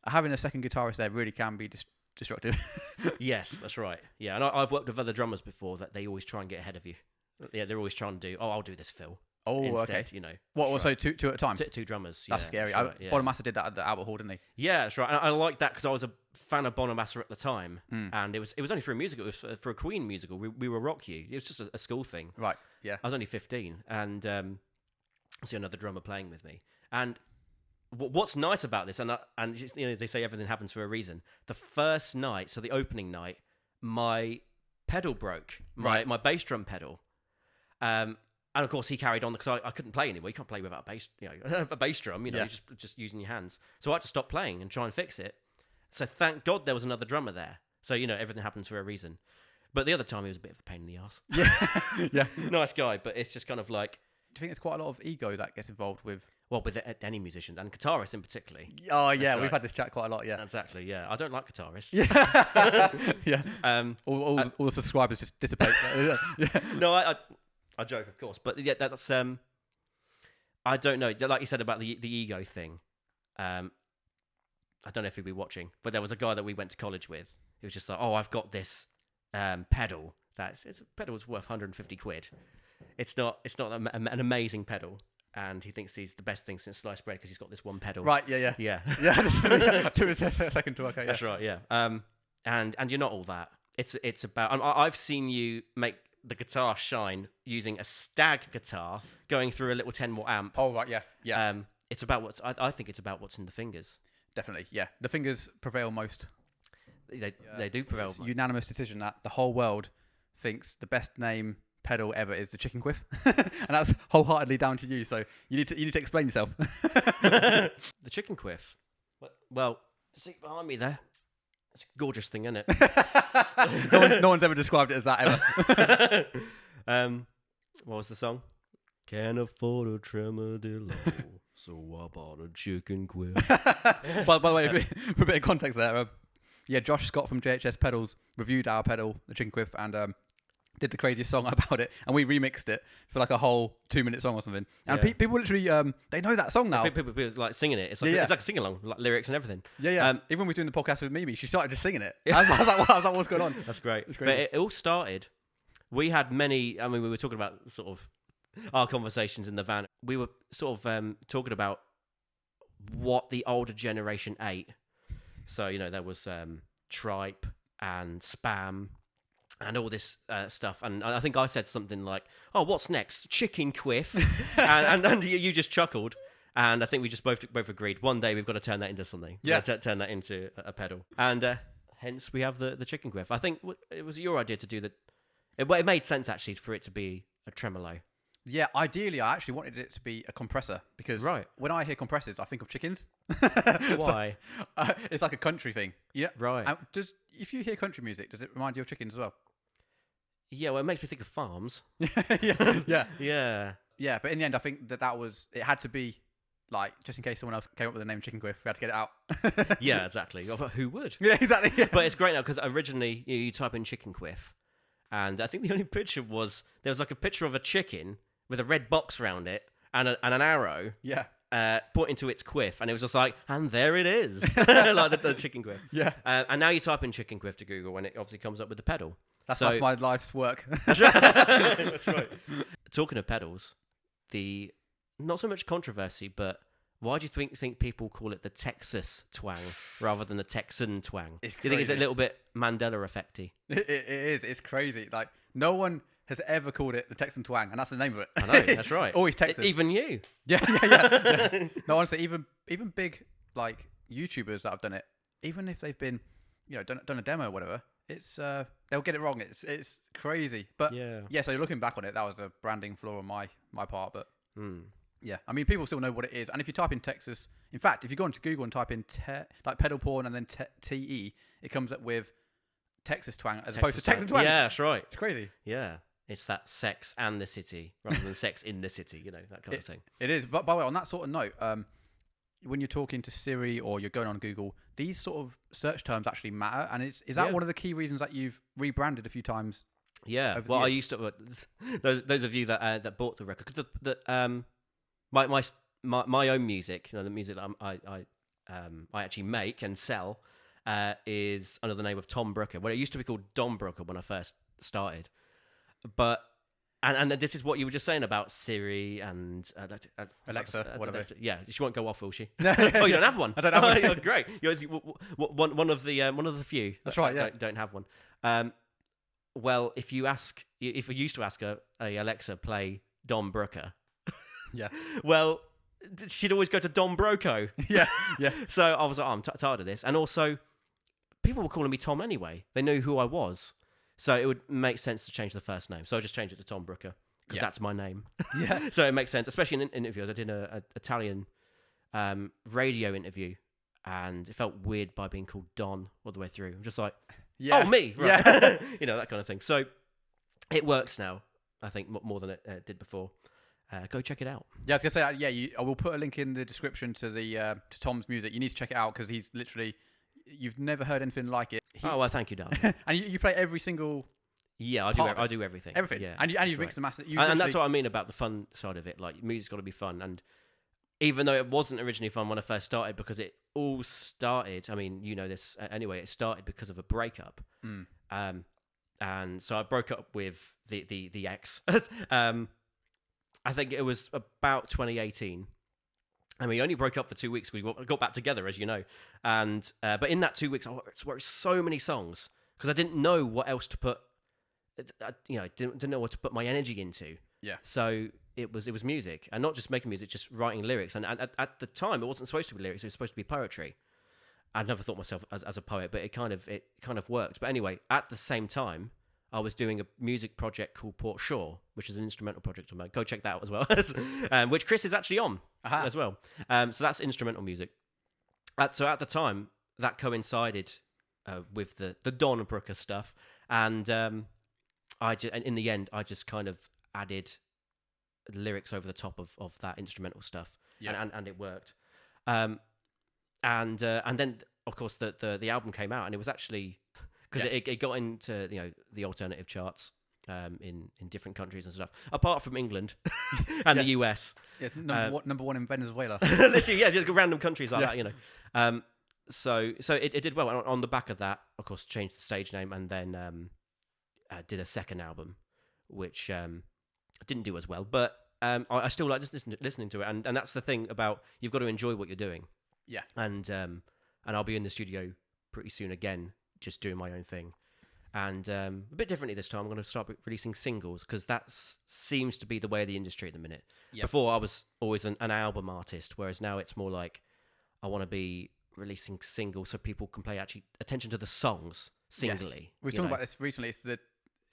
Speaker 1: having a second guitarist there really can be destructive.
Speaker 2: Yes, that's right. Yeah, and I've worked with other drummers before that they always try and get ahead of you. Yeah, they're always trying to do, I'll do this fill.
Speaker 1: Oh,
Speaker 2: instead,
Speaker 1: okay. What, also two at a time?
Speaker 2: Two drummers.
Speaker 1: That's scary.
Speaker 2: Right,
Speaker 1: Bonamassa did that at the Albert Hall, didn't he?
Speaker 2: Yeah, that's right. And I like that because I was a fan of Bonamassa at the time, and it was only for a musical. It was for a Queen musical. We were Rock You. It was just a school thing.
Speaker 1: Right. Yeah.
Speaker 2: I was only 15, and I see another drummer playing with me. And what's nice about this, and they say everything happens for a reason. The first night, so the opening night, my pedal broke. My bass drum pedal. And of course, he carried on because I couldn't play anymore. You can't play without a bass, a bass drum. You're just using your hands. So I had to stop playing and try and fix it. So thank God there was another drummer there. So everything happens for a reason. But the other time, he was a bit of a pain in the ass.
Speaker 1: Yeah, yeah.
Speaker 2: Nice guy, but it's just kind of like.
Speaker 1: Do you think it's quite a lot of ego that gets involved with?
Speaker 2: Well, with any musician and guitarists in particular.
Speaker 1: Oh yeah, we've had this chat quite a lot. Yeah,
Speaker 2: exactly. Yeah, I don't like guitarists.
Speaker 1: Yeah, yeah. All the subscribers just dissipate. Yeah.
Speaker 2: No, I joke, of course, but yeah, that's I don't know. Like you said about the ego thing, I don't know if he'd be watching, but there was a guy that we went to college with. He was just like, "Oh, I've got this pedal. Pedal's worth 150 quid. It's not an amazing pedal." And he thinks he's the best thing since sliced bread because he's got this one pedal.
Speaker 1: Right? Yeah.
Speaker 2: Yeah.
Speaker 1: Took a second to work out. Yeah.
Speaker 2: That's right. Yeah. And you're not all that. It's about. I've seen you make the guitar shine using a Stag guitar going through a little 10-watt amp.
Speaker 1: Oh right, yeah.
Speaker 2: It's about I think it's about what's in the fingers.
Speaker 1: Definitely, yeah. The fingers prevail most.
Speaker 2: They do prevail.
Speaker 1: It's a unanimous decision that the whole world thinks the best name pedal ever is the Chicken Quiff, and that's wholeheartedly down to you. So you need to explain yourself.
Speaker 2: The Chicken Quiff. Well, see behind me there. It's a gorgeous thing, isn't
Speaker 1: it? no one's ever described it as that
Speaker 2: ever. What was the song? Can't afford a tremodillo, so I bought a Chicken Quiff.
Speaker 1: By the way, for a bit of context there, Josh Scott from JHS Pedals reviewed our pedal, the Chicken Quiff, and did the craziest song about it, and we remixed it for like a whole 2-minute song or something. And people literally, they know that song now.
Speaker 2: People like singing it. It's like it's like a sing along, like lyrics and everything.
Speaker 1: Yeah. Even when we were doing the podcast with Mimi, she started just singing it. I was like, what's going on?
Speaker 2: That's great. But it all started. We had many. I mean, we were talking about sort of our conversations in the van. We were sort of talking about what the older generation ate. So there was tripe and spam. And all this stuff, and I think I said something like, "Oh, what's next? Chicken Quiff," and you just chuckled, and I think we just both agreed. One day we've got to turn that into something.
Speaker 1: Yeah,
Speaker 2: turn that into a pedal, and hence we have the Chicken Quiff. I think it was your idea to do that. It made sense actually for it to be a tremolo.
Speaker 1: Yeah, ideally, I actually wanted it to be a compressor because when I hear compressors, I think of chickens.
Speaker 2: Why?
Speaker 1: So, it's like a country thing. Yeah,
Speaker 2: right.
Speaker 1: If you hear country music, does it remind you of chickens as well?
Speaker 2: Yeah, well, it makes me think of farms.
Speaker 1: Yeah. But in the end, I think it had to be like, just in case someone else came up with the name Chicken Quiff, we had to get it out.
Speaker 2: Yeah, exactly. I thought, who would?
Speaker 1: Yeah, exactly. Yeah.
Speaker 2: But it's great now because originally you type in Chicken Quiff, and I think the only picture there was like a picture of a chicken with a red box around it and an arrow.
Speaker 1: Yeah.
Speaker 2: Pointing to its quiff, and it was just like, and there it is, like the chicken quiff.
Speaker 1: Yeah.
Speaker 2: And now you type in chicken quiff to Google, and it obviously comes up with the pedal.
Speaker 1: That's my life's work.
Speaker 2: That's right. That's right. Talking of pedals, not so much controversy, but why do you think people call it the Texas twang rather than the Texan twang?
Speaker 1: It's
Speaker 2: you think it's a little bit Mandela effecty?
Speaker 1: It is. It's crazy. Like no one has ever called it the Texan twang, and that's the name of it.
Speaker 2: I know, that's right.
Speaker 1: Always Texas.
Speaker 2: Even you.
Speaker 1: Yeah. No, honestly, even big like YouTubers that have done it, even if they've been, done a demo or whatever, it's they'll get it wrong. It's crazy. But yeah. So looking back on it, that was a branding flaw on my part. But yeah, I mean, people still know what it is. And if you type in Texas, in fact, if you go into Google and type in like pedal porn and then TE, it comes up with Texas twang as opposed to Texan twang.
Speaker 2: Yeah, that's right.
Speaker 1: It's crazy.
Speaker 2: Yeah. It's that sex and the city rather than sex in the city, that kind of thing.
Speaker 1: It is. But by the way, on that sort of note, when you're talking to Siri or you're going on Google, these sort of search terms actually matter. And is that one of the key reasons that you've rebranded a few times?
Speaker 2: Yeah. Well, I used to. Those of you that bought the record, because my own music, the music that I actually make and sell, is under the name of Tom Brooker. Well, it used to be called Don Brooker when I first started. But and this is what you were just saying about Siri and
Speaker 1: Alexa, whatever.
Speaker 2: Yeah, she won't go off, will she?
Speaker 1: No,
Speaker 2: oh, you don't have one.
Speaker 1: I don't have one.
Speaker 2: You're great. You're one of the few.
Speaker 1: That's right. Yeah,
Speaker 2: don't have one. Well, if you used to ask a Alexa play Don Brooker,
Speaker 1: yeah.
Speaker 2: Well, she'd always go to Don Broco.
Speaker 1: Yeah.
Speaker 2: So I was like, I'm tired of this, and also people were calling me Tom anyway. They knew who I was. So it would make sense to change the first name. So I just changed it to Tom Brooker because that's my name.
Speaker 1: Yeah.
Speaker 2: So it makes sense, especially in interviews. I did an Italian radio interview, and it felt weird by being called Don all the way through. I'm just like, oh, me, right?
Speaker 1: Yeah.
Speaker 2: That kind of thing. So it works now, I think, more than it did before. Go check it out.
Speaker 1: Yeah, I was gonna say, I will put a link in the description to to Tom's music. You need to check it out because he's literally. You've never heard anything like it.
Speaker 2: Well, thank you, Dan.
Speaker 1: And you play every single.
Speaker 2: Yeah, I do everything.
Speaker 1: Everything.
Speaker 2: Yeah,
Speaker 1: and you mix the master.
Speaker 2: And that's what I mean about the fun side of it. Like, music's got to be fun. And even though it wasn't originally fun when I first started, because it all started. I mean, you know this anyway. It started because of a breakup. And so I broke up with the ex. I think it was about 2018. And we only broke up for 2 weeks. We got back together, as you know. And but in that 2 weeks, I wrote so many songs because I didn't know what else to put. Didn't know what to put my energy into.
Speaker 1: Yeah.
Speaker 2: So it was music, and not just making music, just writing lyrics. And at the time, it wasn't supposed to be lyrics; it was supposed to be poetry. I'd never thought myself as a poet, but it kind of worked. But anyway, at the same time, I was doing a music project called Port Shore, which is an instrumental project of mine. Go check that out as well, which Chris is actually on as well. So that's instrumental music. So at the time, that coincided with the Don Brooker stuff, and in the end, I just kind of added lyrics over the top of that instrumental stuff, and it worked. And then of course the album came out, and it was actually. Because it got into the alternative charts in different countries and stuff, apart from England and the US.
Speaker 1: Yeah, number one in Venezuela.
Speaker 2: Literally, just random countries like that, So it did well. On the back of that, of course, changed the stage name and then did a second album, which didn't do as well. But I still like just listening to it, and that's the thing about you've got to enjoy what you're doing.
Speaker 1: Yeah. And
Speaker 2: I'll be in the studio pretty soon again. Just doing my own thing, and a bit differently this time. I'm going to start releasing singles because that seems to be the way of the industry at the minute. Yep. Before I was always an album artist, whereas now it's more like I want to be releasing singles so people can pay actually attention to the songs singly.
Speaker 1: Yes. We were talking about this recently.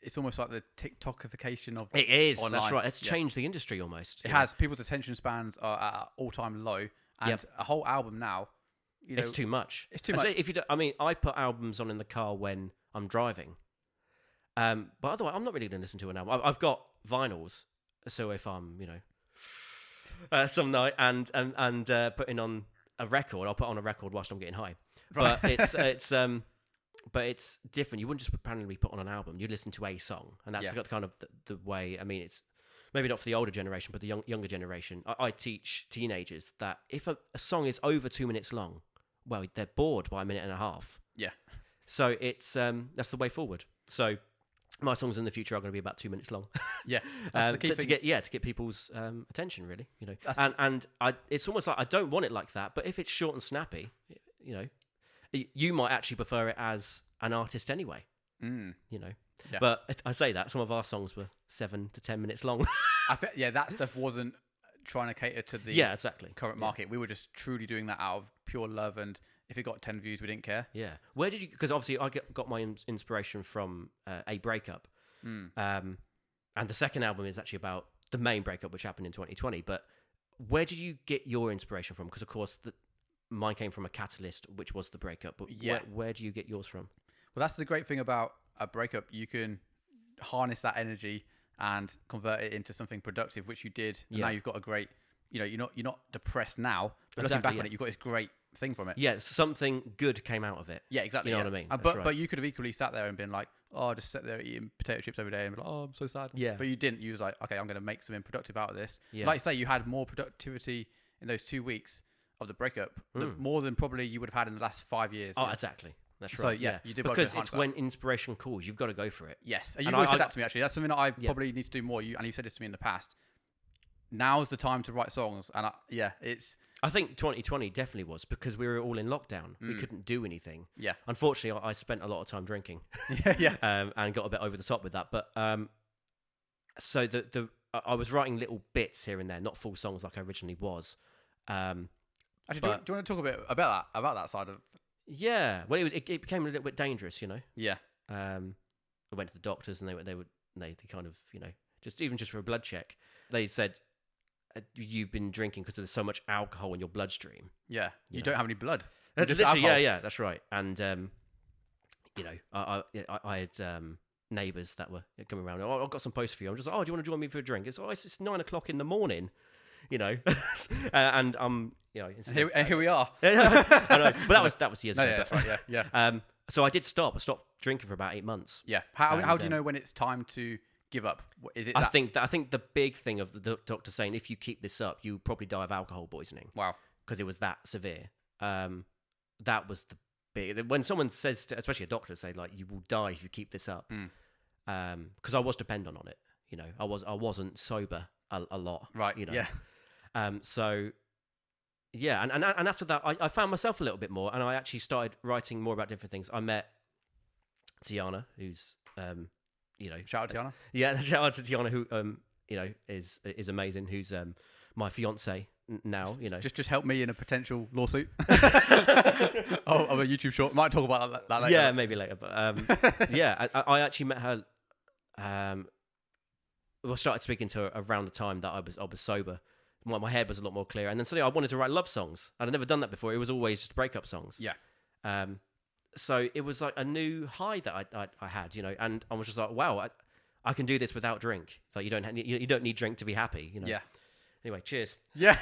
Speaker 1: It's almost like the TikTokification of
Speaker 2: it is.
Speaker 1: Online.
Speaker 2: That's right. It's changed the industry almost.
Speaker 1: It has. People's attention spans are at an all-time low, and a whole album now.
Speaker 2: It's too much.
Speaker 1: It's too much.
Speaker 2: If you don't, I mean, I put albums on in the car when I'm driving, but otherwise, I'm not really going to listen to an album. I've got vinyls, so if I'm, some night and putting on a record, I'll put on a record whilst I'm getting high. Right. But it's different. You wouldn't just randomly put on an album. You listen to a song, and that's kind of the way. I mean, it's maybe not for the older generation, but the younger generation. I teach teenagers that if a song is over 2 minutes long, well, they're bored by a minute and a half.
Speaker 1: Yeah.
Speaker 2: So it's that's the way forward. So my songs in the future are going to be about 2 minutes long.
Speaker 1: Yeah, that's the key thing.
Speaker 2: To get people's attention, really. It's almost like I don't want it like that, but if it's short and snappy, you might actually prefer it as an artist anyway.
Speaker 1: Yeah.
Speaker 2: But I say that some of our songs were 7 to 10 minutes long.
Speaker 1: That stuff wasn't trying to cater to the current market. We were just truly doing that out of pure love, and if it got 10 views, we didn't care.
Speaker 2: Yeah. Where did you? Because obviously I got my inspiration from a breakup, and the second album is actually about the main breakup, which happened in 2020. But where did you get your inspiration from? Because of course mine came from a catalyst, which was the breakup. But where do you get yours from?
Speaker 1: Well, that's the great thing about a breakup. You can harness that energy and convert it into something productive, which you did. And now you've got a great, you're not depressed now, but looking back on it, you've got this great thing from it.
Speaker 2: Yeah, something good came out of it.
Speaker 1: Yeah, exactly.
Speaker 2: You know what I mean?
Speaker 1: But you could have equally sat there and been like, oh, just sit there eating potato chips every day and be like, oh, I'm so sad.
Speaker 2: Yeah.
Speaker 1: But you didn't. You was like, okay, I'm going to make something productive out of this.
Speaker 2: Yeah.
Speaker 1: Like you say, you had more productivity in those 2 weeks of the breakup, more than probably you would have had in the last 5 years.
Speaker 2: Oh, exactly. That's right.
Speaker 1: So you did
Speaker 2: because it's when inspiration calls, you've got to go for it.
Speaker 1: Yes, and you've always said that to me. Actually, that's something that I probably need to do more. You said this to me in the past. Now's the time to write songs, and
Speaker 2: I think 2020 definitely was because we were all in lockdown. We couldn't do anything.
Speaker 1: Yeah.
Speaker 2: Unfortunately, I spent a lot of time drinking. And got a bit over the top with that. But so I was writing little bits here and there, not full songs like I originally was.
Speaker 1: Actually, do you want to talk a bit about that side of?
Speaker 2: Yeah. Well, it became a little bit dangerous,
Speaker 1: Yeah.
Speaker 2: I went to the doctors and they kind of, just for a blood check, they said, you've been drinking because there's so much alcohol in your bloodstream.
Speaker 1: Yeah. You don't have any blood.
Speaker 2: Yeah, that's right. And, I had neighbours that were coming around. Oh, I've got some posts for you. I'm just like, oh, do you want to join me for a drink? It's 9 o'clock in the morning. And
Speaker 1: here we are.
Speaker 2: I know, but that was years ago.
Speaker 1: Yeah, that's right. Yeah.
Speaker 2: So I did stop. I stopped drinking for about 8 months.
Speaker 1: Yeah. How do you know when it's time to give up? Is it?
Speaker 2: I think the big thing of the doctor saying if you keep this up, you probably die of alcohol poisoning.
Speaker 1: Wow.
Speaker 2: Because it was that severe. That was the big. When someone says, especially a doctor, say like you will die if you keep this up. Because I was dependent on it. I wasn't sober a lot.
Speaker 1: Right.
Speaker 2: Yeah. So, yeah, and after that, I found myself a little bit more, and I actually started writing more about different things. I met Tiana, who's,
Speaker 1: shout out Tiana.
Speaker 2: Yeah, shout out to Tiana, who, is amazing. Who's my fiance now.
Speaker 1: Just help me in a potential lawsuit. Of a YouTube short. Might talk about that later.
Speaker 2: Yeah, maybe later. But yeah, I actually met her. Started speaking to her around the time that I was sober. My head was a lot more clear, and then suddenly I wanted to write love songs. I'd never done that before. It was always just breakup songs.
Speaker 1: Yeah.
Speaker 2: So it was like a new high that I had, and I was just like, wow, I can do this without drink. So you don't need drink to be happy,
Speaker 1: Yeah.
Speaker 2: Anyway, cheers.
Speaker 1: Yeah.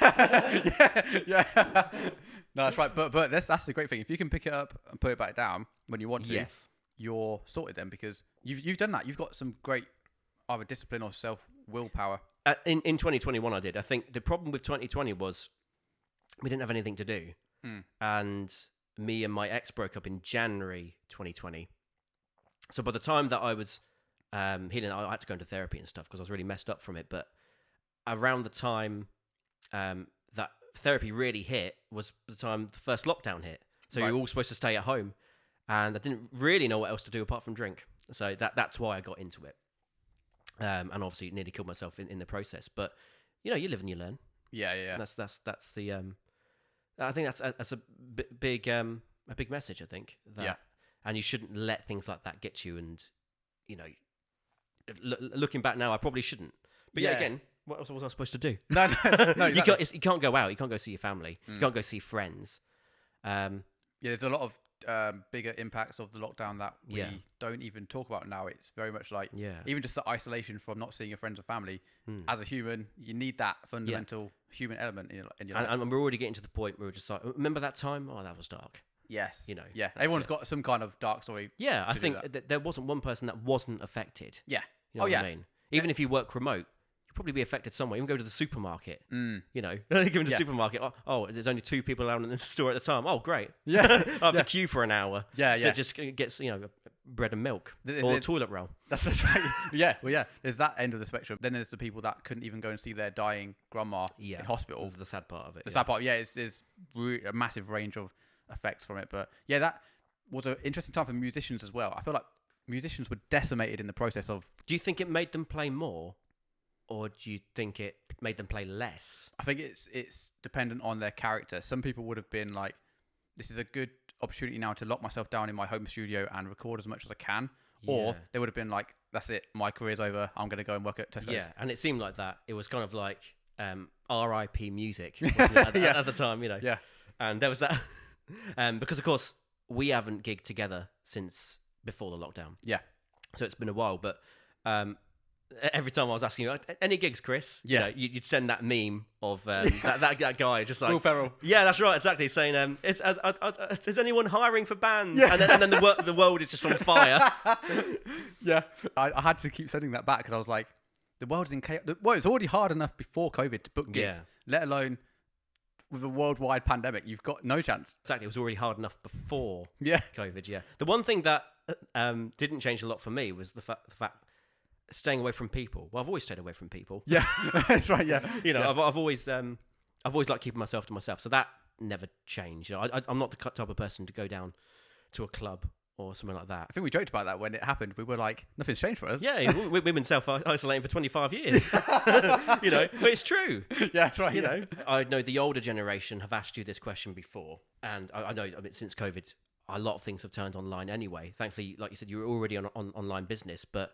Speaker 1: No, that's right. But that's the great thing. If you can pick it up and put it back down when you want to, you're sorted then, because you've done that. You've got some great either discipline or willpower.
Speaker 2: In 2021, I did. I think the problem with 2020 was we didn't have anything to do. And me and my ex broke up in January 2020. So by the time that I was healing, I had to go into therapy and stuff because I was really messed up from it. But around the time that therapy really hit was the time the first lockdown hit. So you were all supposed to stay at home. And I didn't really know what else to do apart from drink. So that's why I got into it. And obviously nearly killed myself in the process. But, you live and you learn.
Speaker 1: Yeah.
Speaker 2: That's the... I think that's a big message, I think. And you shouldn't let things like that get you. And, looking back now, I probably shouldn't. But again, what else was I supposed to do?
Speaker 1: No, exactly.
Speaker 2: You can't go out. You can't go see your family. You can't go see friends.
Speaker 1: There's a lot of bigger impacts of the lockdown that we don't even talk about now. It's very much like even just the isolation from not seeing your friends or family. As a human, you need that fundamental human element in your life.
Speaker 2: And we're already getting to the point where we're just like, remember that time? Oh, that was dark.
Speaker 1: Yes. Everyone's got some kind of dark story.
Speaker 2: Yeah, I think there wasn't one person that wasn't affected.
Speaker 1: Yeah.
Speaker 2: You know what I mean? Even if you work remote, you probably be affected somewhere. Even go to the supermarket,
Speaker 1: Mm.
Speaker 2: you know, go into the
Speaker 1: Yeah.
Speaker 2: supermarket. Oh, there's only 2 people around in the store at the time. Oh, great.
Speaker 1: Yeah.
Speaker 2: I have to queue for an hour.
Speaker 1: Yeah.
Speaker 2: To just get, bread and milk or toilet roll.
Speaker 1: That's right. Yeah. Well, yeah. There's that end of the spectrum. Then there's the people that couldn't even go and see their dying grandma in hospital.
Speaker 2: That's the sad part of it.
Speaker 1: The sad part, there's a massive range of effects from it. But yeah, that was an interesting time for musicians as well. I feel like musicians were decimated in the process of.
Speaker 2: Do you think it made them play more, or do you think it made them play less?
Speaker 1: I think it's dependent on their character. Some people would have been like, this is a good opportunity now to lock myself down in my home studio and record as much as I can.
Speaker 2: Yeah.
Speaker 1: Or they would have been like, that's it, my career's over, I'm going to go and work at Tesco's.
Speaker 2: Yeah, and it seemed like that. It was kind of like R.I.P. music wasn't it, at the time, you know.
Speaker 1: Yeah.
Speaker 2: And there was that, because of course we haven't gigged together since before the lockdown.
Speaker 1: Yeah.
Speaker 2: So it's been a while, but every time I was asking you, any gigs, Chris?
Speaker 1: Yeah.
Speaker 2: You know, you'd send that meme of that guy just like
Speaker 1: Will Ferrell.
Speaker 2: Yeah, that's right, exactly. Saying, is anyone hiring for bands? Yeah. And then the world is just on fire.
Speaker 1: Yeah. I had to keep sending that back because I was like, the world's in chaos. Well, it's already hard enough before COVID to book gigs, let alone with a worldwide pandemic. You've got no chance.
Speaker 2: Exactly. It was already hard enough before
Speaker 1: Yeah.
Speaker 2: COVID, yeah. The one thing that didn't change a lot for me was the fact staying away from people. Well, I've always stayed away from people.
Speaker 1: Yeah. That's right, yeah.
Speaker 2: You know,
Speaker 1: Yeah.
Speaker 2: I've always liked keeping myself to myself. So that never changed. You know, I'm not the type of person to go down to a club or something like that.
Speaker 1: I think we joked about that when it happened. We were like, nothing's changed for us.
Speaker 2: Yeah, we've been self-isolating for 25 years. You know, but it's true.
Speaker 1: Yeah, that's right.
Speaker 2: You know, I know the older generation have asked you this question before, and I know, since COVID, a lot of things have turned online anyway. Thankfully, like you said, you were already on online business, but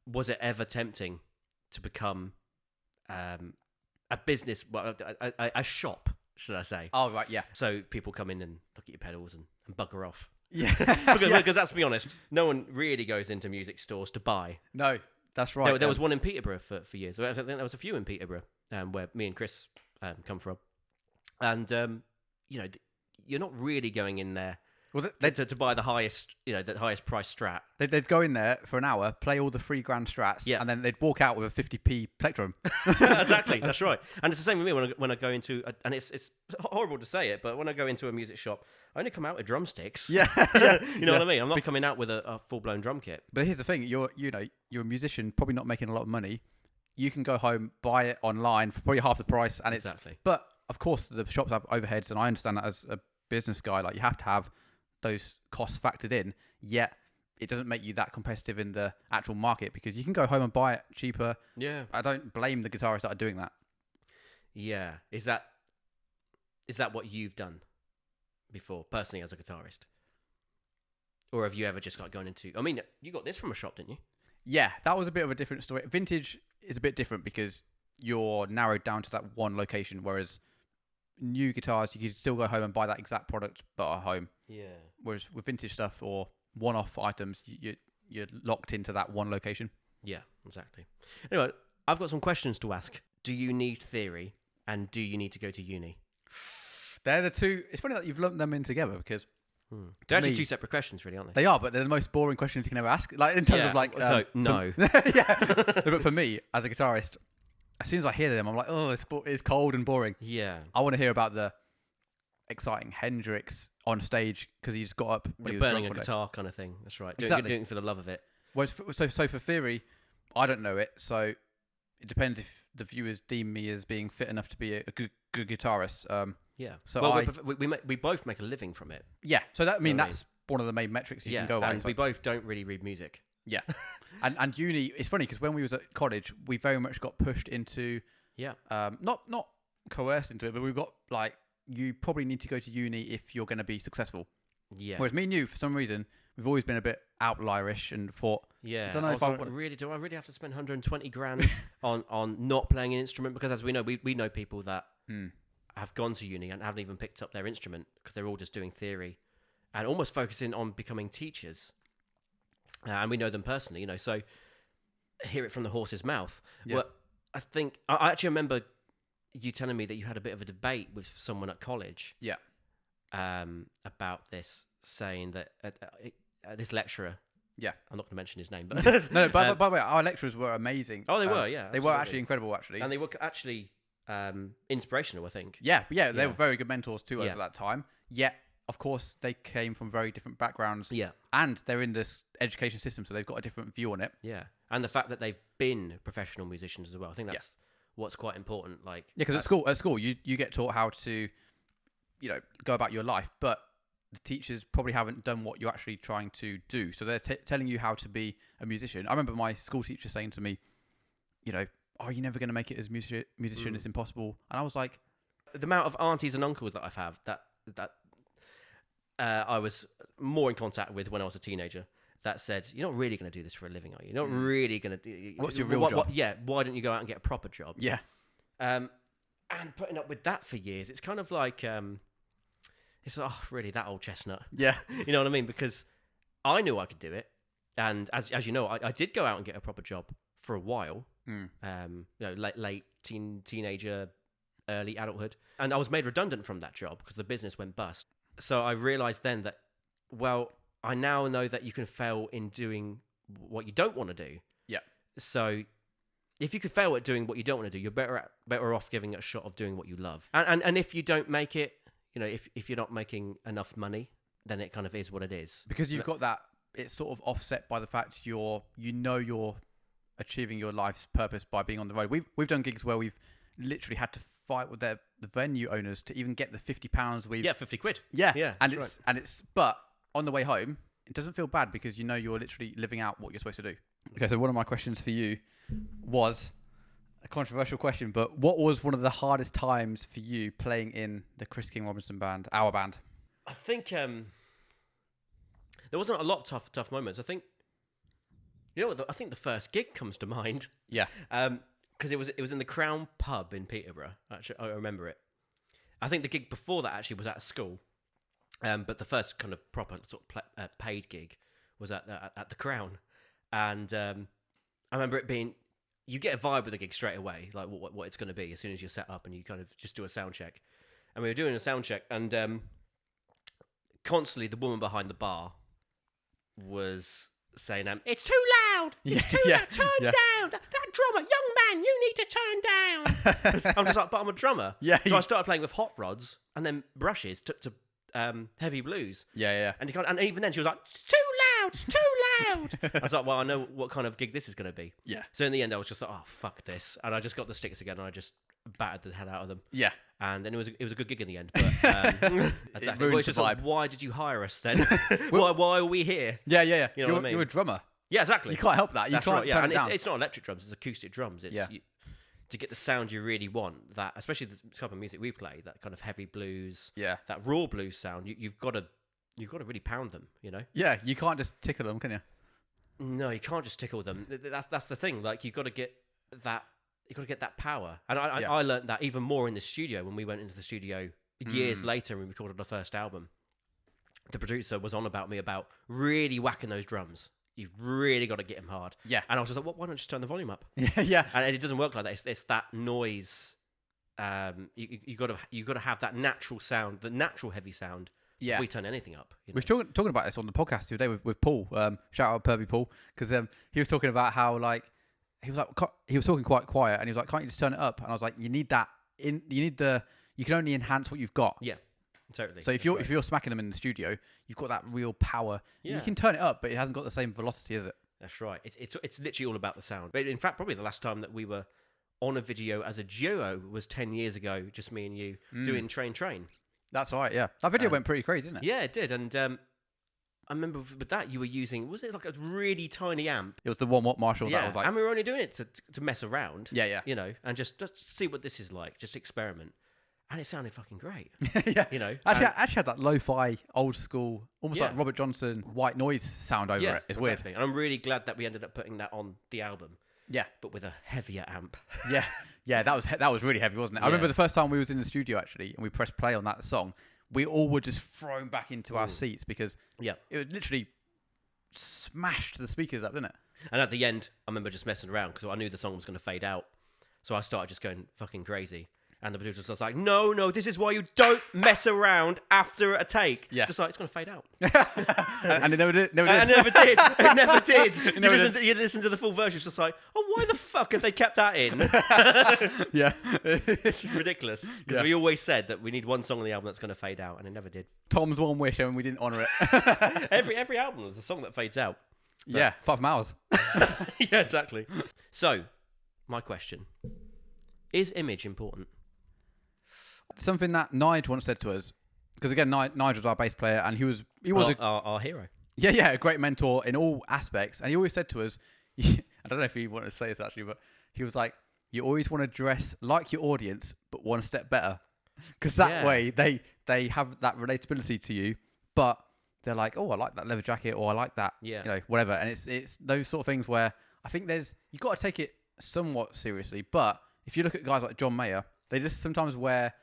Speaker 2: was it ever tempting to become a business, well, a shop, should I say?
Speaker 1: Oh, right, yeah.
Speaker 2: So people come in and look at your pedals and bugger off.
Speaker 1: Yeah.
Speaker 2: Because let's be honest, no one really goes into music stores to buy.
Speaker 1: No, that's right.
Speaker 2: There was one in Peterborough for years. I think there was a few in Peterborough, where me and Chris come from. And, you know, you're not really going in there to buy the highest price Strat.
Speaker 1: They'd go in there for an hour, play all the $3,000 Strats, and then they'd walk out with a 50p plectrum.
Speaker 2: Exactly, that's right. And it's the same with me when I go into, and it's horrible to say it, but when I go into a music shop, I only come out with drumsticks.
Speaker 1: Yeah,
Speaker 2: You know what I mean? I'm not coming out with a full-blown drum kit.
Speaker 1: But here's the thing: you're a musician, probably not making a lot of money. You can go home, buy it online for probably half the price, and
Speaker 2: Exactly.
Speaker 1: But of course, the shops have overheads, and I understand that as a business guy, like you have to have those costs factored in. Yet it doesn't make you that competitive in the actual market because you can go home and buy it cheaper.
Speaker 2: Yeah.
Speaker 1: I don't blame the guitarists that are doing that.
Speaker 2: Yeah. Is that what you've done before, personally, as a guitarist? Or have you ever just like gone into... I mean, you got this from a shop, didn't you?
Speaker 1: Yeah, that was a bit of a different story. Vintage is a bit different because you're narrowed down to that one location, whereas new guitars, you could still go home and buy that exact product, but at home.
Speaker 2: Yeah.
Speaker 1: Whereas with vintage stuff or one-off items, you're locked into that one location.
Speaker 2: Yeah, exactly. Anyway, I've got some questions to ask. Do you need theory, and do you need to go to uni?
Speaker 1: They're the two. It's funny that you've lumped them in together because
Speaker 2: they're actually two separate questions, really, aren't they?
Speaker 1: They are, but they're the most boring questions you can ever ask. Like in terms of like,
Speaker 2: so no.
Speaker 1: Yeah, but for me as a guitarist, as soon as I hear them, I'm like, oh, it's cold and boring.
Speaker 2: Yeah.
Speaker 1: I want to hear about the exciting Hendrix on stage because he just got up. When he was
Speaker 2: burning a
Speaker 1: drunk
Speaker 2: guitar kind of thing. That's right.
Speaker 1: Exactly.
Speaker 2: Doing it for the love of it.
Speaker 1: Whereas so for theory, I don't know it, so it depends if the viewers deem me as being fit enough to be a good guitarist.
Speaker 2: Yeah.
Speaker 1: So
Speaker 2: we both make a living from it.
Speaker 1: Yeah. So that's one of the main metrics you can go by.
Speaker 2: And we both don't really read music.
Speaker 1: Yeah. and uni, it's funny because when we was at college, we very much got pushed into not coerced into it, but we've got like, you probably need to go to uni if you're going to be successful.
Speaker 2: Yeah.
Speaker 1: Whereas me and you, for some reason, we've always been a bit outlierish and thought,
Speaker 2: yeah,
Speaker 1: I don't know if I
Speaker 2: really do. I really have to spend 120 grand on not playing an instrument, because as we know, we know people that have gone to uni and haven't even picked up their instrument because they're all just doing theory and almost focusing on becoming teachers. And we know them personally, you know, so hear it from the horse's mouth.
Speaker 1: Yeah.
Speaker 2: Well, I think I actually remember you telling me that you had a bit of a debate with someone at college.
Speaker 1: Yeah.
Speaker 2: About this, saying that this lecturer
Speaker 1: Yeah.
Speaker 2: I'm not going to mention his name, but
Speaker 1: No, by the way, our lecturers were amazing.
Speaker 2: Oh, they were, yeah.
Speaker 1: They were actually incredible, actually.
Speaker 2: And they were actually inspirational, I think.
Speaker 1: Yeah, they were very good mentors to us
Speaker 2: Yeah.
Speaker 1: at that time. Yet, of course, they came from very different backgrounds.
Speaker 2: Yeah.
Speaker 1: And they're in this education system, so they've got a different view on it.
Speaker 2: Yeah. And the fact that they've been professional musicians as well. I think that's what's quite important. Like,
Speaker 1: Yeah, because at school, you get taught how to, go about your life, but the teachers probably haven't done what you're actually trying to do. So they're telling you how to be a musician. I remember my school teacher saying to me, "Oh, you're never going to make it as a musician. It's impossible." And I was like,
Speaker 2: the amount of aunties and uncles that I've had that I was more in contact with when I was a teenager that said, "You're not really going to do this for a living, are you? You're not really going to do...
Speaker 1: What's your real job?
Speaker 2: Yeah, why don't you go out and get a proper job?"
Speaker 1: Yeah.
Speaker 2: And putting up with that for years, it's kind of like... it's really, that old chestnut.
Speaker 1: Yeah.
Speaker 2: You know what I mean? Because I knew I could do it. And as you know, I did go out and get a proper job for a while. Late teenager, early adulthood. And I was made redundant from that job because the business went bust. So I realized then that, well, I now know that you can fail in doing what you don't want to do.
Speaker 1: Yeah.
Speaker 2: So if you could fail at doing what you don't want to do, you're better off giving it a shot of doing what you love. And if you don't make it, if you're not making enough money, then it kind of is what it is.
Speaker 1: Because you've got that, it's sort of offset by the fact you're achieving your life's purpose by being on the road. We've done gigs where we've literally had to fight with the venue owners to even get the £50
Speaker 2: £50.
Speaker 1: Yeah. But on the way home, it doesn't feel bad because you're literally living out what you're supposed to do. Okay, so one of my questions for you was a controversial question, but what was one of the hardest times for you playing in the Chris King Robinson band, our band?
Speaker 2: I think there wasn't a lot of tough moments. I think, I think the first gig comes to mind.
Speaker 1: Yeah.
Speaker 2: Because it was in the Crown pub in Peterborough. Actually, I remember it. I think the gig before that actually was at a school, but the first kind of proper sort of paid gig was at the Crown, and I remember it being, you get a vibe with the gig straight away, like what it's going to be as soon as you're set up and you kind of just do a sound check. And we were doing a sound check, and constantly the woman behind the bar was saying, "It's too loud! It's too loud! Turn down! That drummer, young man, you need to turn down!" I'm just like, but I'm a drummer.
Speaker 1: Yeah.
Speaker 2: So I started playing with hot rods and then brushes to heavy blues.
Speaker 1: Yeah.
Speaker 2: And even then she was like, "It's too loud! It's too loud!" I was like, well, I know what kind of gig this is going to be.
Speaker 1: Yeah.
Speaker 2: So in the end, I was just like, oh, fuck this. And I just got the sticks again and I just battered the hell out of them.
Speaker 1: Yeah.
Speaker 2: And then it was a good gig in the end. But exactly. Well, it's just like, why did you hire us then? why are we here?
Speaker 1: Yeah.
Speaker 2: You know what I mean?
Speaker 1: You're a drummer.
Speaker 2: Yeah, exactly.
Speaker 1: You can't help that. You can't turn it down.
Speaker 2: It's not electric drums. It's acoustic drums. It's to get the sound you really want. That, especially the type of music we play, that kind of heavy blues.
Speaker 1: Yeah.
Speaker 2: That raw blues sound. You've got to really pound them.
Speaker 1: Yeah. You can't just tickle them, can you?
Speaker 2: No, you can't just tickle them. That's the thing. Like, you've got to get that. You've got to get that power. And I learned that even more in the studio when we went into the studio years later and we recorded our first album. The producer was on about me about really whacking those drums. You've really got to get them hard.
Speaker 1: Yeah.
Speaker 2: And I was just like, well, why don't you just turn the volume up?
Speaker 1: Yeah.
Speaker 2: And it doesn't work like that. It's that noise. You got to have that natural sound, the natural heavy sound.
Speaker 1: Yeah.
Speaker 2: Before we turn anything up.
Speaker 1: We were talking about this on the podcast the other day with Paul. Shout out Pervy Paul, because he was talking about how he was talking quite quiet, and he was like, "Can't you just turn it up?" And I was like, "You need that. You can only enhance what you've got."
Speaker 2: Yeah, totally.
Speaker 1: So if you're smacking them in the studio, you've got that real power.
Speaker 2: Yeah.
Speaker 1: You can turn it up, but it hasn't got the same velocity, is it?
Speaker 2: That's right. It's literally all about the sound. But in fact, probably the last time that we were on a video as a duo was 10 years ago, just me and you doing Train.
Speaker 1: That's right, yeah. That video went pretty crazy, didn't it?
Speaker 2: Yeah, it did. And I remember with that you were using, was it like a really tiny amp?
Speaker 1: It was the 1 watt Marshall that
Speaker 2: Yeah,
Speaker 1: was like...
Speaker 2: and we were only doing it to mess around.
Speaker 1: Yeah.
Speaker 2: And just see what this is like, just experiment. And it sounded fucking great.
Speaker 1: Yeah. Actually had that lo-fi, old school, almost like Robert Johnson white noise sound over it. It's weird.
Speaker 2: And I'm really glad that we ended up putting that on the album.
Speaker 1: Yeah.
Speaker 2: But with a heavier amp.
Speaker 1: Yeah, that was really heavy, wasn't it? I remember the first time we was in the studio, actually, and we pressed play on that song, we all were just thrown back into our seats because it was literally smashed the speakers up, didn't it?
Speaker 2: And at the end, I remember just messing around because I knew the song was going to fade out. So I started just going fucking crazy. And the producer was like, no, this is why you don't mess around after a take.
Speaker 1: Yeah.
Speaker 2: Just like, it's going to fade out.
Speaker 1: And it never did.
Speaker 2: And it never did. It never did. You listen to the full version, it's just like, oh, why the fuck have they kept that in?
Speaker 1: Yeah.
Speaker 2: It's ridiculous. Because we always said that we need one song on the album that's going to fade out, and it never did.
Speaker 1: Tom's one wish, and we didn't honour it.
Speaker 2: Every album there's a song that fades out. But...
Speaker 1: Yeah, apart from ours.
Speaker 2: Yeah, exactly. So, my question. Is image important?
Speaker 1: Something that Nige once said to us, because again, Nige was our bass player, and he was
Speaker 2: our hero.
Speaker 1: Yeah, a great mentor in all aspects. And he always said to us, I don't know if he wanted to say this actually, but he was like, you always want to dress like your audience, but one step better. Because that way they have that relatability to you, but they're like, oh, I like that leather jacket, or I like that, whatever. And it's those sort of things where I think you've got to take it somewhat seriously. But if you look at guys like John Mayer, they just sometimes wear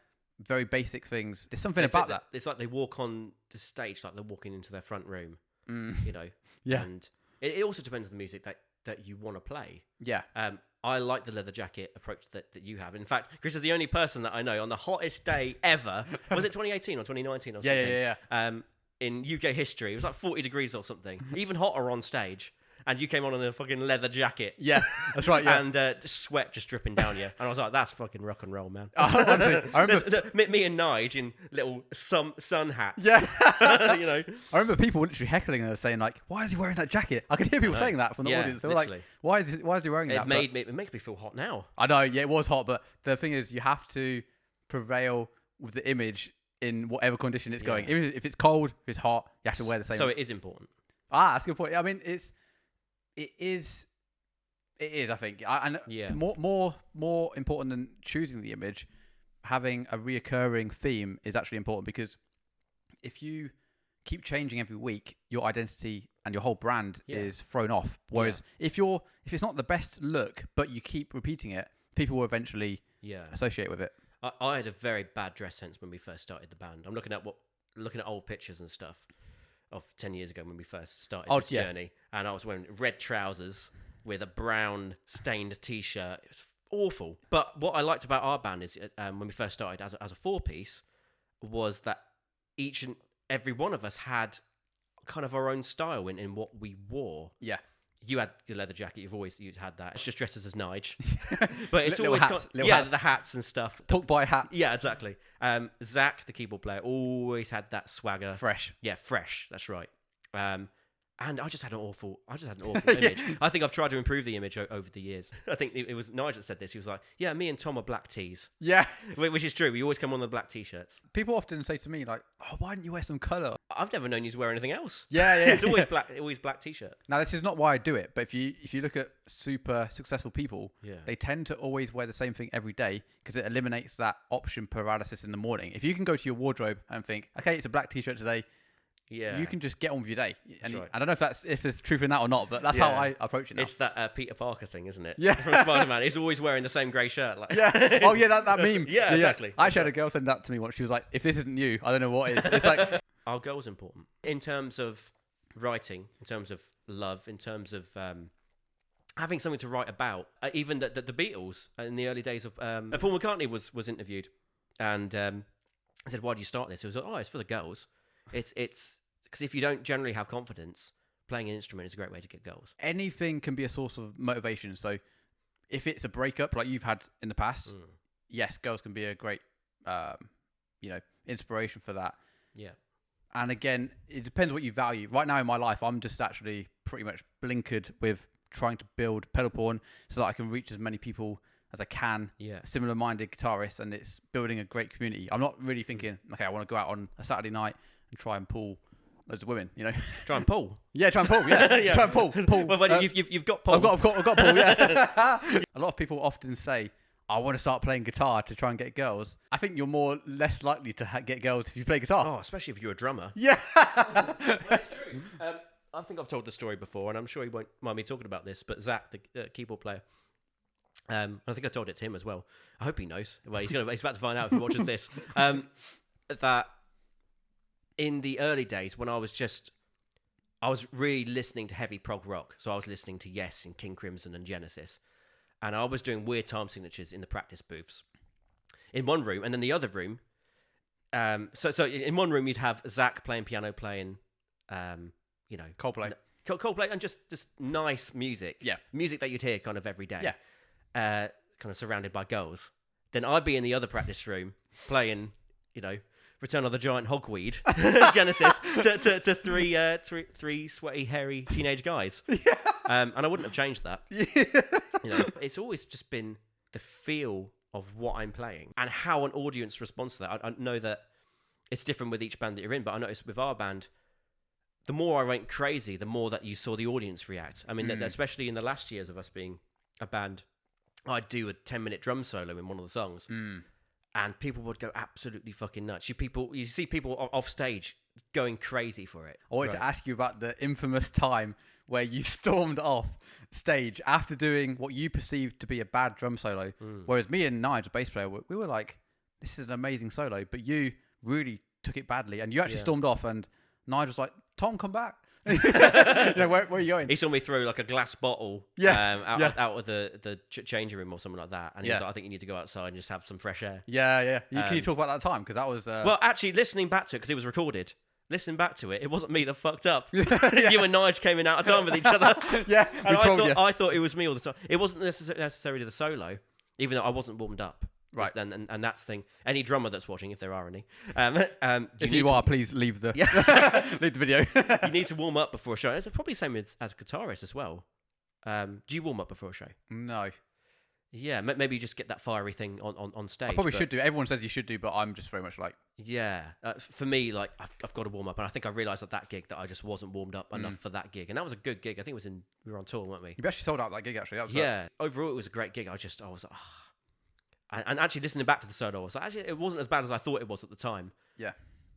Speaker 1: very basic things. There's something about that.
Speaker 2: It's like they walk on the stage like they're walking into their front room,
Speaker 1: Yeah.
Speaker 2: And it also depends on the music that you want to play.
Speaker 1: Yeah.
Speaker 2: I like the leather jacket approach that you have. In fact, Chris is the only person that I know on the hottest day ever. Was it 2018 or 2019 or something?
Speaker 1: Yeah.
Speaker 2: In UK history, it was like 40 degrees or something, even hotter on stage. And you came on in a fucking leather jacket.
Speaker 1: Yeah, that's right. Yeah,
Speaker 2: and sweat just dripping down you. And I was like, "That's fucking rock and roll, man."
Speaker 1: Honestly, I remember
Speaker 2: me and Nige in little sun hats.
Speaker 1: Yeah,
Speaker 2: I
Speaker 1: remember people literally heckling us, saying like, "Why is he wearing that jacket?" I could hear people saying that from the audience. They were like, "Why is he wearing that?"
Speaker 2: It makes me feel hot now.
Speaker 1: I know. Yeah, it was hot, but the thing is, you have to prevail with the image in whatever condition it's going. Even if it's cold, if it's hot, you have to wear the same.
Speaker 2: So it is important.
Speaker 1: That's a good point. I mean, it is. I think, more important than choosing the image, having a reoccurring theme is actually important, because if you keep changing every week, your identity and your whole brand is thrown off. Whereas if it's not the best look, but you keep repeating it, people will eventually associate with it.
Speaker 2: I had a very bad dress sense when we first started the band. I'm looking at old pictures and stuff of 10 years ago when we first started this journey, and I was wearing red trousers with a brown stained t-shirt. It was awful. But what I liked about our band is when we first started as a four-piece was that each and every one of us had kind of our own style in what we wore.
Speaker 1: Yeah.
Speaker 2: You had your leather jacket. You'd had that. It's just dresses as Nige, but it's
Speaker 1: little
Speaker 2: always
Speaker 1: hats,
Speaker 2: the hats and stuff.
Speaker 1: Pork pie hat.
Speaker 2: Yeah, exactly. Zach, the keyboard player, always had that swagger.
Speaker 1: Fresh.
Speaker 2: Yeah, fresh. That's right. And I just had an awful image. I think I've tried to improve the image over the years. I think it was Nigel that said this. He was like, "Yeah, me and Tom are black tees."
Speaker 1: Yeah,
Speaker 2: which is true. We always come on the black t-shirts.
Speaker 1: People often say to me like, "Oh, why didn't you wear some colour?"
Speaker 2: I've never known you to wear anything else.
Speaker 1: Yeah.
Speaker 2: It's always black. Always black t-shirt.
Speaker 1: Now, this is not why I do it, but if you look at super successful people, they tend to always wear the same thing every day because it eliminates that option paralysis in the morning. If you can go to your wardrobe and think, "Okay, it's a black t-shirt today." Yeah, you can just get on with your day. And
Speaker 2: right.
Speaker 1: I don't know if there's truth in that or not, but that's how I approach it now.
Speaker 2: It's that Peter Parker thing, isn't it?
Speaker 1: Yeah,
Speaker 2: from Spider-Man. He's always wearing the same grey shirt. Like.
Speaker 1: Yeah. Oh yeah, that meme.
Speaker 2: Yeah, exactly.
Speaker 1: I actually had a girl send that to me once. She was like, "If this isn't you, I don't know what is." It's like
Speaker 2: our goal's important in terms of writing, in terms of love, in terms of having something to write about. Even the Beatles in the early days of Paul McCartney was interviewed, and I said, "Why do you start this?" He was like, "Oh, it's for the girls. It's." Because if you don't generally have confidence, playing an instrument is a great way to get girls.
Speaker 1: Anything can be a source of motivation. So if it's a breakup like you've had in the past, yes, girls can be a great, inspiration for that.
Speaker 2: Yeah.
Speaker 1: And again, it depends what you value. Right now in my life, I'm just actually pretty much blinkered with trying to build pedal porn so that I can reach as many people as I can, similar-minded guitarists, and it's building a great community. I'm not really thinking, okay, I want to go out on a Saturday night and try and pull loads of women,
Speaker 2: Try and pull.
Speaker 1: Yeah, try and pull. Yeah,
Speaker 2: yeah.
Speaker 1: Try and pull.
Speaker 2: Well, you've got pull.
Speaker 1: I've got pull. Yeah. A lot of people often say, "I want to start playing guitar to try and get girls." I think you're less likely to get girls if you play guitar.
Speaker 2: Oh, especially if you're a drummer.
Speaker 1: Yeah.
Speaker 2: That's true. I think I've told the story before, and I'm sure he won't mind me talking about this. But Zach, the keyboard player, I think I told it to him as well. I hope he knows. Well, he's about to find out if he watches this. That. In the early days, when I was really listening to heavy prog rock. So I was listening to Yes and King Crimson and Genesis. And I was doing weird time signatures in the practice booths. in one room, and then the other room. So in one room you'd have Zach playing piano, playing,
Speaker 1: Coldplay.
Speaker 2: Coldplay, and just nice music.
Speaker 1: Yeah.
Speaker 2: Music that you'd hear kind of every day.
Speaker 1: Yeah.
Speaker 2: Kind of surrounded by girls. Then I'd be in the other practice room playing, Return of the Giant Hogweed, Genesis, to three sweaty, hairy teenage guys.
Speaker 1: Yeah.
Speaker 2: And I wouldn't have changed that.
Speaker 1: Yeah.
Speaker 2: It's always just been the feel of what I'm playing and how an audience responds to that. I know that it's different with each band that you're in, but I noticed with our band, the more I went crazy, the more that you saw the audience react. I mean, especially in the last years of us being a band, I'd do a 10-minute drum solo in one of the songs, and people would go absolutely fucking nuts. You see people off stage going crazy for it.
Speaker 1: I wanted to ask you about the infamous time where you stormed off stage after doing what you perceived to be a bad drum solo, whereas me and Nigel, bass player, we were like, this is an amazing solo, but you really took it badly, and you actually stormed off, and Nigel's like, Tom, come back. Where are you going?
Speaker 2: He saw me throw like a glass bottle out of the changing room or something like that, and he was like, I think you need to go outside and just have some fresh air.
Speaker 1: Can you talk about that time? Because that was
Speaker 2: well, actually, listening back to it, because it was recorded, listening back to it, it wasn't me that fucked up. You and Nige came in out of time with each other. And I thought it was me all the time. It wasn't necessarily the solo, even though I wasn't warmed up.
Speaker 1: Right.
Speaker 2: And that's the thing. Any drummer that's watching, if there are any,
Speaker 1: if you are, please leave the leave the video.
Speaker 2: You need to warm up before a show. It's probably the same as a guitarist as well. Do you warm up before a show?
Speaker 1: No.
Speaker 2: Yeah, maybe you just get that fiery thing on stage.
Speaker 1: I probably should do. Everyone says you should do, but I'm just very much like...
Speaker 2: Yeah. For me, like, I've got to warm up. And I think I realised at that gig that I just wasn't warmed up enough for that gig. And that was a good gig. I think we were on tour, weren't we?
Speaker 1: You actually sold out that gig, actually. That was
Speaker 2: Overall, it was a great gig. I was like, And actually listening back to the solo, I was like, actually, it wasn't as bad as I thought it was at the time.
Speaker 1: Yeah.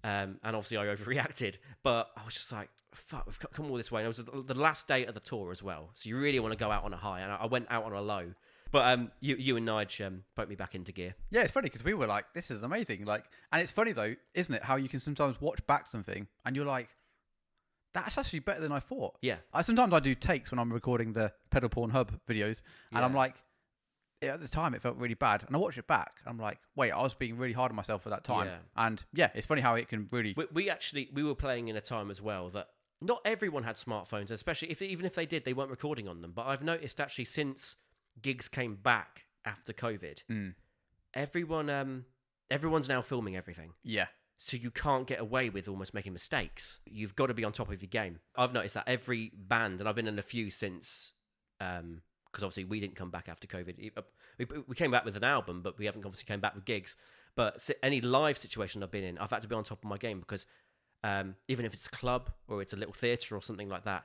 Speaker 2: And obviously I overreacted. But I was just like, fuck, we've come all this way. And it was the last day of the tour as well. So you really want to go out on a high. And I went out on a low. But you and Nige put me back into gear. Yeah,
Speaker 1: it's funny because we were like, this is amazing. Like, and it's funny though, isn't it? How you can sometimes watch back something and you're like, that's actually better than I thought.
Speaker 2: Yeah.
Speaker 1: Sometimes I do takes when I'm recording the Pedal Porn Hub videos, and I'm like, at the time it felt really bad, and I watch it back and I'm like, wait, I was being really hard on myself at that time. And it's funny how it can really...
Speaker 2: We were playing in a time as well that not everyone had smartphones, especially even if they did, they weren't recording on them. But I've noticed actually since gigs came back after COVID, everyone's now filming everything.
Speaker 1: Yeah.
Speaker 2: So you can't get away with almost making mistakes. You've got to be on top of your game. I've noticed that every band, and I've been in a few since, because obviously we didn't come back after COVID. We came back with an album, but we haven't obviously came back with gigs. But any live situation I've been in, I've had to be on top of my game because even if it's a club or it's a little theatre or something like that,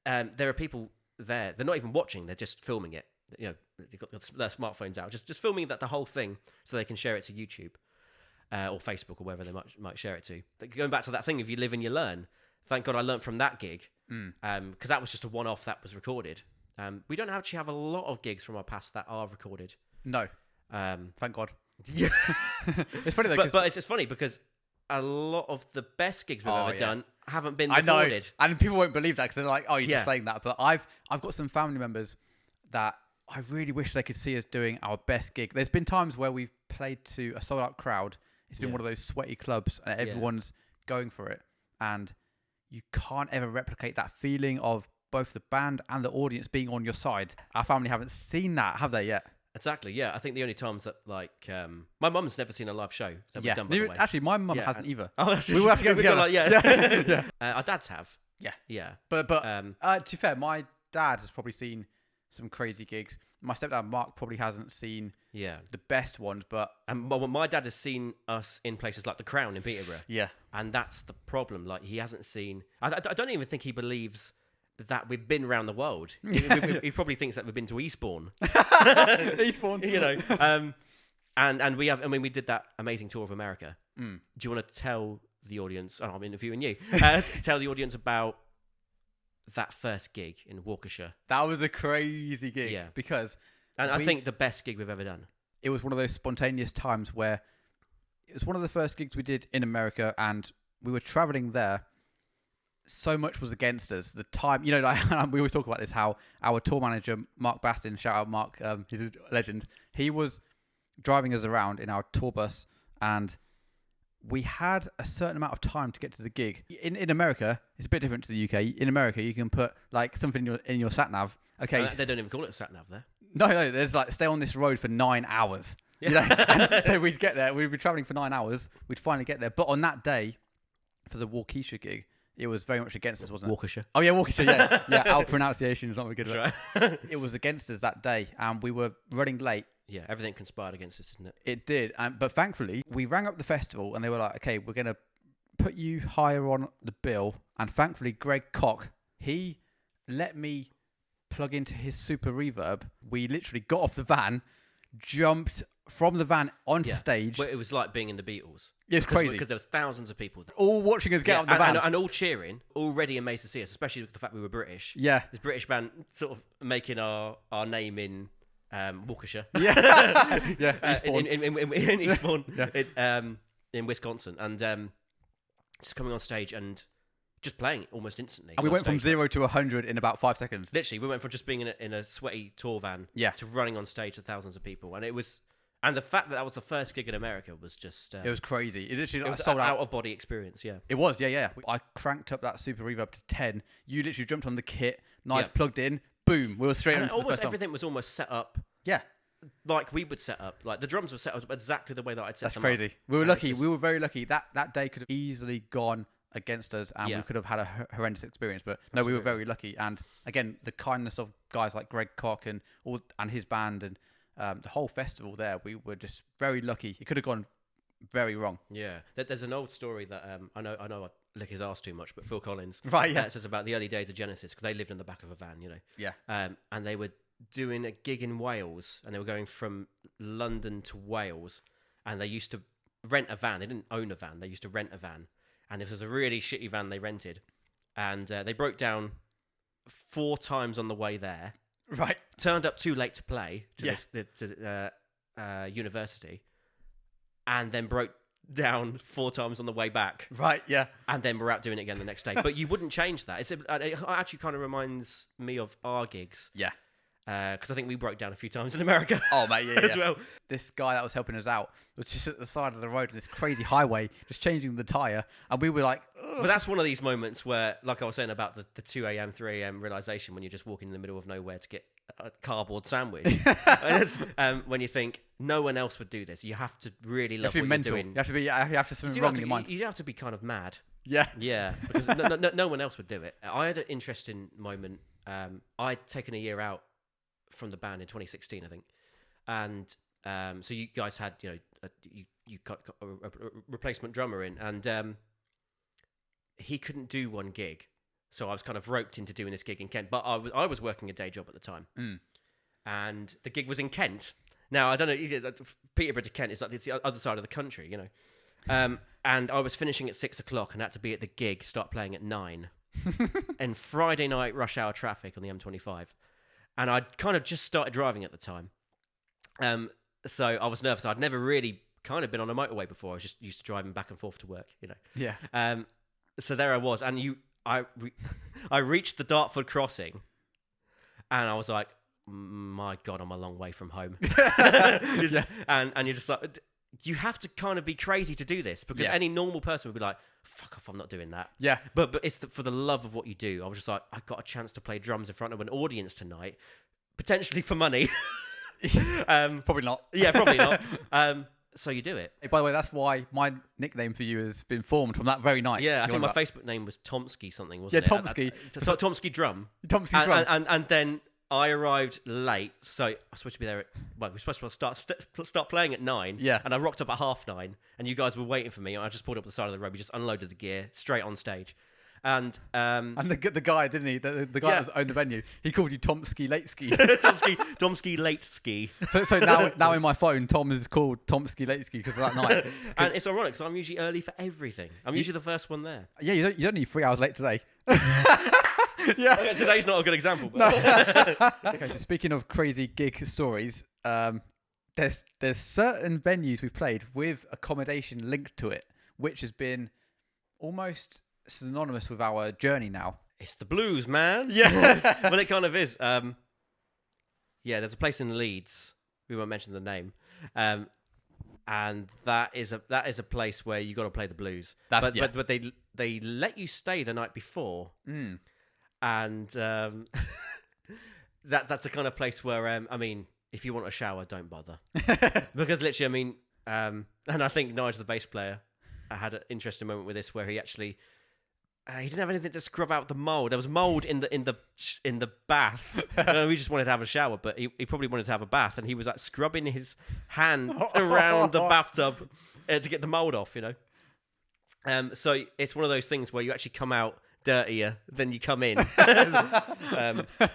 Speaker 2: there are people there. They're not even watching. They're just filming it. You know, they've got their smartphones out, just filming the whole thing so they can share it to YouTube. Or Facebook or wherever they might share it to. Going back to that thing, if you live and you learn, thank God I learned from that gig, because that was just a one-off that was recorded. We don't actually have a lot of gigs from our past that are recorded.
Speaker 1: No. Thank God.
Speaker 2: Yeah.
Speaker 1: It's funny though.
Speaker 2: But it's just funny because a lot of the best gigs we've ever done haven't been recorded.
Speaker 1: I know. And people won't believe that because they're like, oh, you're just saying that. But I've got some family members that I really wish they could see us doing our best gig. There's been times where we've played to a sold-out crowd. It's been one of those sweaty clubs and everyone's going for it. And you can't ever replicate that feeling of both the band and the audience being on your side. Our family haven't seen that, have they yet?
Speaker 2: Exactly, yeah. I think the only times that, like, my mum's never seen a live show that we've done, by the way.
Speaker 1: Actually, my mum hasn't either.
Speaker 2: Oh,
Speaker 1: we will have to go together.
Speaker 2: Our dads have.
Speaker 1: Yeah. But to be fair, my dad has probably seen some crazy gigs. My stepdad Mark probably hasn't seen the best ones, but
Speaker 2: my dad has seen us in places like the Crown in Peterborough.
Speaker 1: Yeah, and
Speaker 2: that's the problem. Like, he hasn't seen. I don't even think he believes that we've been around the world. He probably thinks that we've been to Eastbourne.
Speaker 1: Eastbourne,
Speaker 2: you know. And we have. I mean, we did that amazing tour of America. Do you want to tell the audience? I'm interviewing you. Tell the audience about that first gig in Waukesha.
Speaker 1: That was a crazy gig. Because
Speaker 2: I think the best gig we've ever done.
Speaker 1: It was one of those spontaneous times where it was one of the first gigs we did in America, and we were traveling there. So much was against us. The time, you know, like, we always talk about this, how our tour manager, Mark Bastin, shout out Mark, he's a legend. He was driving us around in our tour bus, and we had a certain amount of time to get to the gig. In America, it's a bit different to the UK. In America, you can put like something in your sat nav. Okay,
Speaker 2: They don't even call it a sat nav there.
Speaker 1: no, there's like stay on this road for 9 hours.
Speaker 2: Yeah.
Speaker 1: You know? And so we'd get there. We'd be traveling for 9 hours. We'd finally get there. But on that day, for the Waukesha gig, it was very much against us, wasn't it?
Speaker 2: Waukesha.
Speaker 1: Oh yeah, Waukesha. Yeah, yeah. Our pronunciation is not very good.
Speaker 2: That's right.
Speaker 1: It was against us that day, and we were running late.
Speaker 2: Yeah, everything conspired against us, didn't it?
Speaker 1: It did, but thankfully we rang up the festival, and they were like, "Okay, we're gonna put you higher on the bill." And thankfully, Greg Koch, he let me plug into his super reverb. We literally got off the van, jumped from the van onto stage.
Speaker 2: Well, it was like being in the Beatles.
Speaker 1: It was crazy
Speaker 2: because there was thousands of people there.
Speaker 1: all watching us get off the van,
Speaker 2: and all cheering, already amazed to see us, especially with the fact we were British.
Speaker 1: Yeah,
Speaker 2: this British band sort of making our name in Waukesha.
Speaker 1: Yeah, yeah, Eastbourne.
Speaker 2: in Eastbourne,
Speaker 1: Yeah.
Speaker 2: In Wisconsin, and just coming on stage and just playing it almost instantly.
Speaker 1: And we went from 0 to 100 in about 5 seconds.
Speaker 2: Literally, we went from just being in a sweaty tour van to running on stage to thousands of people, and the fact that was the first gig in America was just
Speaker 1: it was crazy. It literally
Speaker 2: was
Speaker 1: sold
Speaker 2: an
Speaker 1: out
Speaker 2: of body experience. Yeah,
Speaker 1: it was. Yeah. I cranked up that super reverb to 10. You literally jumped on the kit, knives plugged in, boom, we were straight into the first song.
Speaker 2: Everything was almost set up.
Speaker 1: Yeah.
Speaker 2: Like we would set up, like the drums were set up exactly the way that I'd set them up.
Speaker 1: That's crazy. We were lucky. We were very lucky. That day could have easily gone against us, and we could have had a horrendous experience. But no, we were very lucky. And again, the kindness of guys like Greg Koch and his band and the whole festival there, we were just very lucky. It could have gone very wrong.
Speaker 2: Yeah, there's an old story that I know I lick his ass too much, but Phil Collins,
Speaker 1: right? Yeah,
Speaker 2: says about the early days of Genesis, because they lived in the back of a van, you know.
Speaker 1: Yeah.
Speaker 2: And they were doing a gig in Wales, and they were going from London to Wales, and they used to rent a van. They didn't own a van; they used to rent a van, and this was a really shitty van they rented, and they broke down 4 times on the way there.
Speaker 1: Right.
Speaker 2: Turned up too late to play to university, and then broke down 4 times on the way back.
Speaker 1: Right. Yeah.
Speaker 2: And then we're out doing it again the next day. But you wouldn't change that. It actually kind of reminds me of our gigs.
Speaker 1: Yeah.
Speaker 2: Because I think we broke down a few times in America.
Speaker 1: Oh, mate, yeah,
Speaker 2: as well.
Speaker 1: This guy that was helping us out was just at the side of the road on this crazy highway, just changing the tyre, and we were like... Ugh.
Speaker 2: But that's one of these moments where, like I was saying about the 2 a.m., 3 a.m. realisation when you're just walking in the middle of nowhere to get a cardboard sandwich. When you think, no one else would do this. You have to really love what you're doing.
Speaker 1: You have to something wrong in your mind.
Speaker 2: You have to be kind of mad.
Speaker 1: Yeah.
Speaker 2: Yeah, because no one else would do it. I had an interesting moment. I'd taken a year out from the band in 2016, I think, and so you guys had, you got a replacement drummer in, and he couldn't do one gig, so I was kind of roped into doing this gig in Kent. But I was working a day job at the time, and the gig was in Kent. Now I don't know, Peterborough to Kent is like it's the other side of the country, you know, and I was finishing at 6 o'clock and had to be at the gig, start playing at 9, and Friday night rush hour traffic on the M25. And I'd kind of just started driving at the time. So I was nervous. I'd never really kind of been on a motorway before. I was just used to driving back and forth to work, you know.
Speaker 1: Yeah.
Speaker 2: So there I was. And I reached the Dartford crossing. And I was like, my God, I'm a long way from home. And you're just like... You have to kind of be crazy to do this, because any normal person would be like, fuck off, I'm not doing that.
Speaker 1: Yeah.
Speaker 2: But it's for the love of what you do. I was just like, I got a chance to play drums in front of an audience tonight, potentially for money.
Speaker 1: Probably not.
Speaker 2: Yeah, probably not. So you do it.
Speaker 1: Hey, by the way, that's why my nickname for you has been formed from that very night.
Speaker 2: Yeah, I think my Facebook name was Tomsky something, wasn't it?
Speaker 1: Yeah, Tomsky.
Speaker 2: Tomsky Drum.
Speaker 1: Tomsky Drum.
Speaker 2: And then... I arrived late, so I was supposed to be there we were supposed to start playing at 9.
Speaker 1: Yeah.
Speaker 2: And I rocked up at 9:30, and you guys were waiting for me. And I just pulled up the side of the road. We just unloaded the gear straight on stage, and
Speaker 1: the guy, didn't he? The guy that owned the venue, he called you Tomsky Late Ski.
Speaker 2: Tomsky Late Ski.
Speaker 1: So now in my phone, Tom is called Tomsky Late Ski because of that night.
Speaker 2: And it's ironic because I'm usually early for everything. I'm usually the first one there.
Speaker 1: Yeah, you don't need 3 hours late today.
Speaker 2: Yeah. Okay, today's not a good example. But...
Speaker 1: No. Okay, so speaking of crazy gig stories, there's certain venues we've played with accommodation linked to it, which has been almost synonymous with our journey now.
Speaker 2: It's the blues, man.
Speaker 1: Yeah.
Speaker 2: Well, it kind of is. Yeah, there's a place in Leeds. We won't mention the name. And that is a place where you got to play the blues. But they let you stay the night before, and that's the kind of place where I mean, if you want a shower, don't bother, because literally, I mean, and I think Nigel, the bass player, had an interesting moment with this where he actually. He didn't have anything to scrub out the mold. There was mold in the bath. We just wanted to have a shower, but he probably wanted to have a bath, and he was like scrubbing his hand around the bathtub to get the mold off. So it's one of those things where you actually come out dirtier than you come in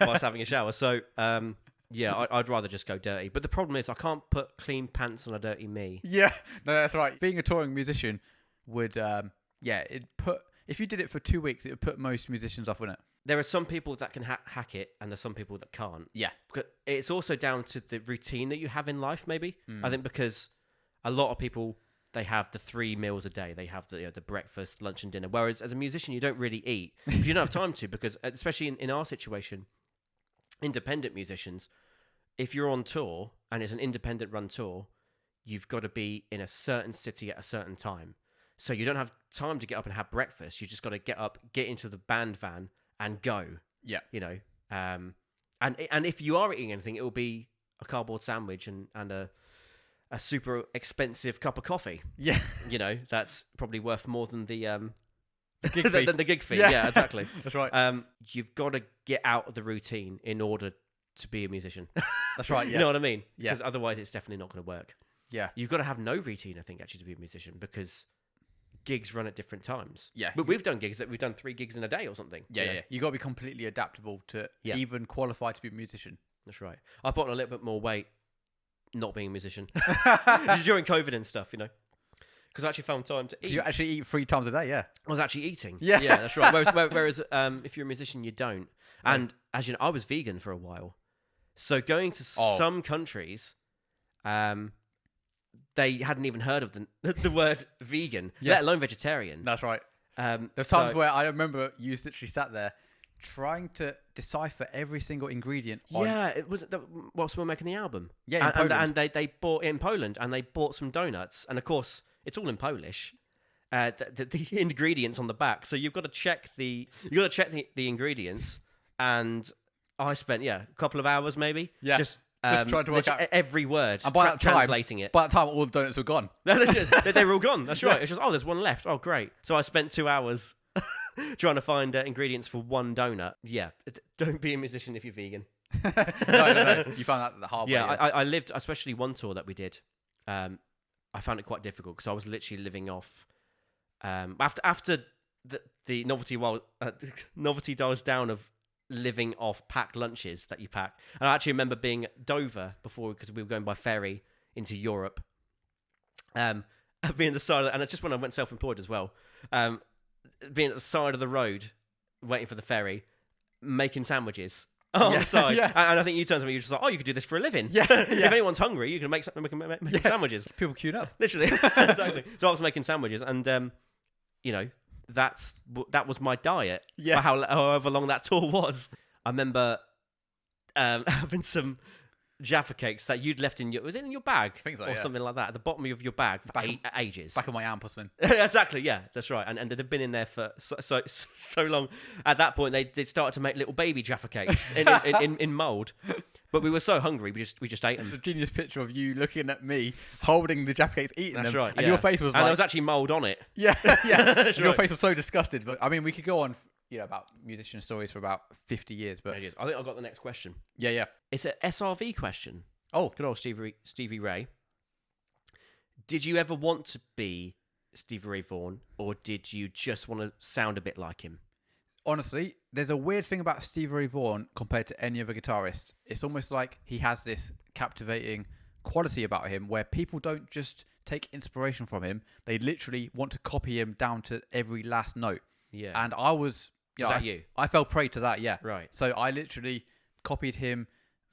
Speaker 2: whilst having a shower. So I'd rather just go dirty. But the problem is I can't put clean pants on a dirty me.
Speaker 1: Yeah, no, that's right. Being a touring musician would if you did it for 2 weeks, it would put most musicians off, wouldn't it?
Speaker 2: There are some people that can hack it, and there's some people that can't.
Speaker 1: Yeah.
Speaker 2: Because it's also down to the routine that you have in life, maybe. I think because a lot of people, they have the 3 meals a day. They have the breakfast, lunch, and dinner. Whereas as a musician, you don't really eat. Because you don't have time to, because especially in our situation, independent musicians, if you're on tour, and it's an independent run tour, you've got to be in a certain city at a certain time. So you don't have time to get up and have breakfast. You just got to get up, get into the band van, and go.
Speaker 1: Yeah.
Speaker 2: And if you are eating anything, it will be a cardboard sandwich and a super expensive cup of coffee.
Speaker 1: Yeah.
Speaker 2: That's probably worth more than the
Speaker 1: gig fee.
Speaker 2: than the gig fee. Yeah, exactly.
Speaker 1: That's right.
Speaker 2: You've got to get out of the routine in order to be a musician.
Speaker 1: That's right. Yeah.
Speaker 2: You know what I mean?
Speaker 1: Yeah.
Speaker 2: Because otherwise, it's definitely not going to work.
Speaker 1: Yeah.
Speaker 2: You've got to have no routine, I think, actually, to be a musician, because gigs run at different times.
Speaker 1: Yeah.
Speaker 2: But we've done gigs that we've done 3 gigs in a day or something.
Speaker 1: Yeah. You got to be completely adaptable to even qualify to be a musician.
Speaker 2: That's right. I put on a little bit more weight not being a musician. During COVID and stuff, Because I actually found time to eat.
Speaker 1: You actually eat 3 times a day, yeah.
Speaker 2: I was actually eating.
Speaker 1: Yeah.
Speaker 2: Yeah, that's right. Whereas if you're a musician, you don't. And as you know, I was vegan for a while. So going to some countries, they hadn't even heard of the word vegan, let alone vegetarian.
Speaker 1: That's right. There's times where I remember you literally sat there trying to decipher every single ingredient.
Speaker 2: It was whilst we were making the album.
Speaker 1: Yeah,
Speaker 2: and they bought in Poland, and they bought some donuts, and of course it's all in Polish. The ingredients on the back, so you've got to check the ingredients, and I spent a couple of hours maybe just trying to work out every word,
Speaker 1: and by that time,
Speaker 2: translating it.
Speaker 1: By that time, all the donuts were gone.
Speaker 2: They were all gone. That's right. It's just there's one left. Oh, great. So I spent 2 hours trying to find ingredients for one donut. Yeah, don't be a musician if you're vegan.
Speaker 1: No. You found that the hard way.
Speaker 2: Yeah, I lived, especially one tour that we did. I found it quite difficult because I was literally living off. After the novelty dies down of living off packed lunches that you pack. And I actually remember being at Dover before, because we were going by ferry into Europe. Being the side of and it's just when I went self-employed as well. Being at the side of the road, waiting for the ferry, making sandwiches on the side. Yeah. And I think you turned to me, you're just like, you could do this for a living. Yeah. If anyone's hungry, you can make sandwiches.
Speaker 1: People queued up.
Speaker 2: Literally. Exactly. So I was making sandwiches, and that was my diet for however long that tour was. I remember having some Jaffa cakes that you'd left in was it in your bag?
Speaker 1: I think so,
Speaker 2: or something like that, at the bottom of your bag for ages.
Speaker 1: Back of my amp or something.
Speaker 2: Exactly, yeah, that's right. And they'd been in there for so long. At that point, they started to make little baby Jaffa cakes in mould. But we were so hungry, we just ate them.
Speaker 1: It's a genius picture of you looking at me, holding the Jaffa cakes, eating them.
Speaker 2: That's right.
Speaker 1: And your face was
Speaker 2: and there was actually mould on it.
Speaker 1: Yeah.
Speaker 2: That's
Speaker 1: Your face was so disgusted. But I mean, we could go on, about musician stories for about 50 years. But
Speaker 2: I think I've got the next question.
Speaker 1: Yeah.
Speaker 2: It's an SRV question.
Speaker 1: Oh,
Speaker 2: good old Stevie Ray. Did you ever want to be Stevie Ray Vaughan, or did you just want to sound a bit like him?
Speaker 1: Honestly, there's a weird thing about Stevie Ray Vaughan compared to any other guitarist. It's almost like he has this captivating quality about him where people don't just take inspiration from him. They literally want to copy him down to every last note.
Speaker 2: Yeah.
Speaker 1: And I was... I fell prey to that, yeah.
Speaker 2: Right.
Speaker 1: So I literally copied him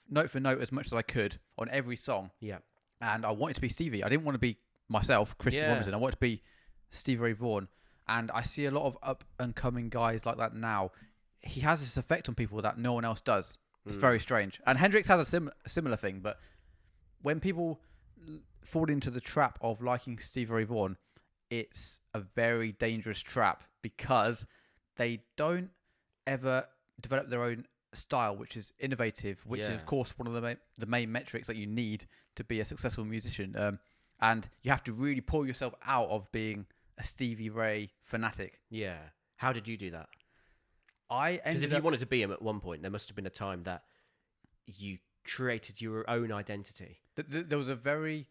Speaker 1: note for note as much as I could on every song.
Speaker 2: Yeah.
Speaker 1: And I wanted to be Stevie. I didn't want to be myself, Christian Robinson. I wanted to be Stevie Ray Vaughan. And I see a lot of up-and-coming guys like that now. He has this effect on people that no one else does. It's very strange. And Hendrix has a similar thing, but when people fall into the trap of liking Stevie Ray Vaughan, it's a very dangerous trap because they don't ever develop their own style, which is innovative, which is of course one of the main metrics that you need to be a successful musician. And you have to really pull yourself out of being a Stevie Ray fanatic.
Speaker 2: Yeah. How did you do that?
Speaker 1: Because
Speaker 2: if you wanted to be him at one point, there must have been a time that you created your own identity.
Speaker 1: There was a very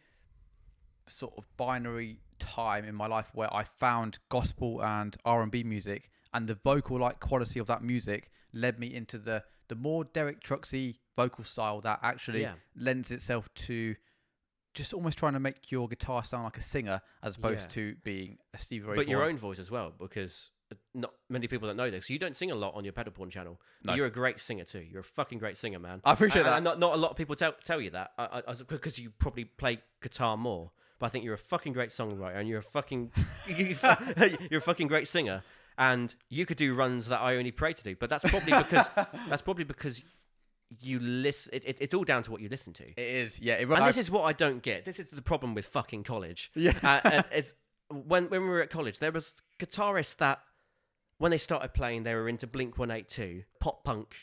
Speaker 1: sort of binary time in my life where I found gospel and R&B music, and the vocal-like quality of that music led me into the more Derek Trucksy vocal style that actually lends itself to just almost trying to make your guitar sound like a singer as opposed to being a Stevie Ray Vaughan.
Speaker 2: But your own voice as well, because not many people don't know this. So you don't sing a lot on your pedal porn channel. No. You're a great singer too. You're a fucking great singer, man.
Speaker 1: I appreciate that.
Speaker 2: And not a lot of people tell you that because you probably play guitar more. But I think you're a fucking great songwriter, and you're a fucking you're a fucking great singer, and you could do runs that I only pray to do. But that's probably because you listen. It's all down to what you listen to. It
Speaker 1: is, yeah.
Speaker 2: And this is what I don't get. This is the problem with fucking college.
Speaker 1: Yeah.
Speaker 2: When we were at college, there was guitarists that when they started playing, they were into Blink-182, pop punk,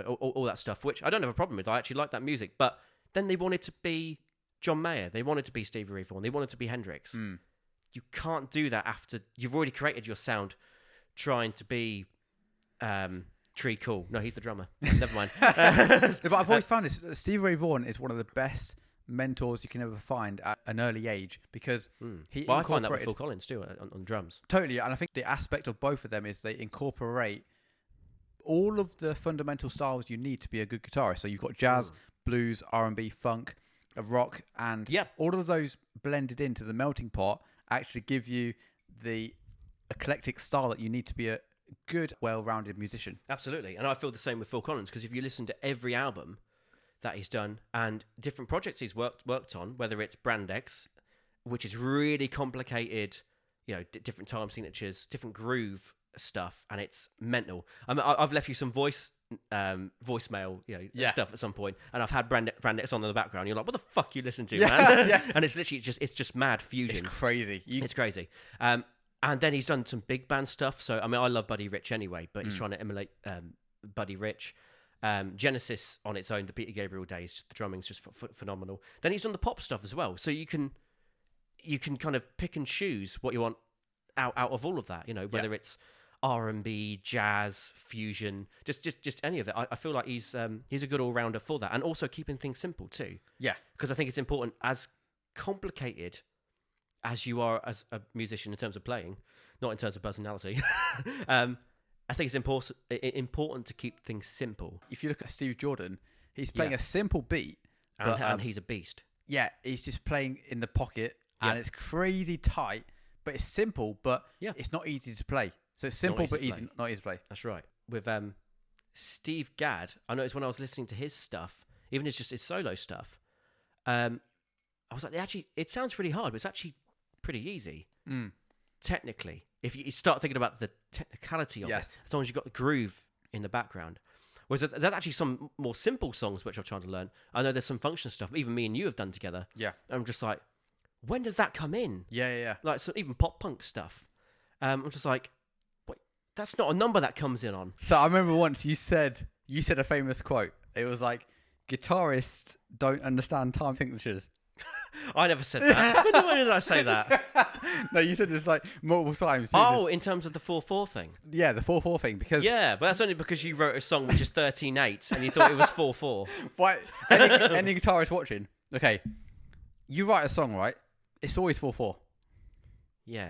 Speaker 2: all that stuff, which I don't have a problem with. I actually like that music. But then they wanted to be John Mayer. They wanted to be Stevie Ray Vaughan. They wanted to be Hendrix. You can't do that after you've already created your sound trying to be Tree Cool. No, he's the drummer. Never mind.
Speaker 1: But I've always found this. Stevie Ray Vaughan is one of the best mentors you can ever find at an early age because
Speaker 2: I find that with Phil Collins too on drums.
Speaker 1: Totally, and I think the aspect of both of them is they incorporate all of the fundamental styles you need to be a good guitarist. So you've got jazz, blues, R&B, funk, rock, and all of those blended into the melting pot actually give you the eclectic style that you need to be a good, well-rounded musician.
Speaker 2: Absolutely, and I feel the same with Phil Collins because if you listen to every album that he's done and different projects he's worked on, whether it's Brand X, which is really complicated, different time signatures, different groove stuff, and it's mental. I've left you some voicemail, stuff at some point, and I've had Brand X on in the background. You're like, what the fuck you listen to, man? And it's literally just mad fusion.
Speaker 1: It's crazy.
Speaker 2: It's crazy. And then he's done some big band stuff. So I love Buddy Rich anyway, but he's trying to emulate Buddy Rich. Genesis on its own, the Peter Gabriel days, the drumming's just phenomenal. Then he's done the pop stuff as well, so you can kind of pick and choose what you want out of all of that. Whether it's R&B, jazz, fusion, just any of it. I feel like he's a good all rounder for that, and also keeping things simple too. Yeah, because I think it's important, as complicated as you are as a musician in terms of playing, not in terms of personality. I think it's important to keep things simple.
Speaker 1: If you look at Steve Jordan, he's playing a simple beat.
Speaker 2: And he's a beast.
Speaker 1: Yeah, he's just playing in the pocket, and it's crazy tight, but it's simple, but it's not easy to play. So it's simple, but not easy to play.
Speaker 2: That's right. With Steve Gadd, I noticed when I was listening to his stuff, even his solo stuff, I was like, it sounds really hard, but it's actually pretty easy. Technically, if you start thinking about the technicality of it, as long as you've got the groove in the background. Whereas there's actually some more simple songs which I'm trying to learn. I know there's some function stuff, even me and you have done together. Yeah. And I'm just like, when does that come in?
Speaker 1: Yeah.
Speaker 2: Like, so even pop punk stuff. I'm just like, wait, that's not a number that comes in on.
Speaker 1: So I remember once you said a famous quote. It was like, guitarists don't understand time signatures.
Speaker 2: I never said that. When did I say that?
Speaker 1: No, you said this like multiple times.
Speaker 2: In terms of the 4/4 thing.
Speaker 1: Yeah, the 4/4 thing. Because
Speaker 2: but that's only because you wrote a song which is 13/8 and you thought it was 4/4.
Speaker 1: Why? Any guitarist watching? Okay, you write a song, right? It's always 4/4.
Speaker 2: Yeah.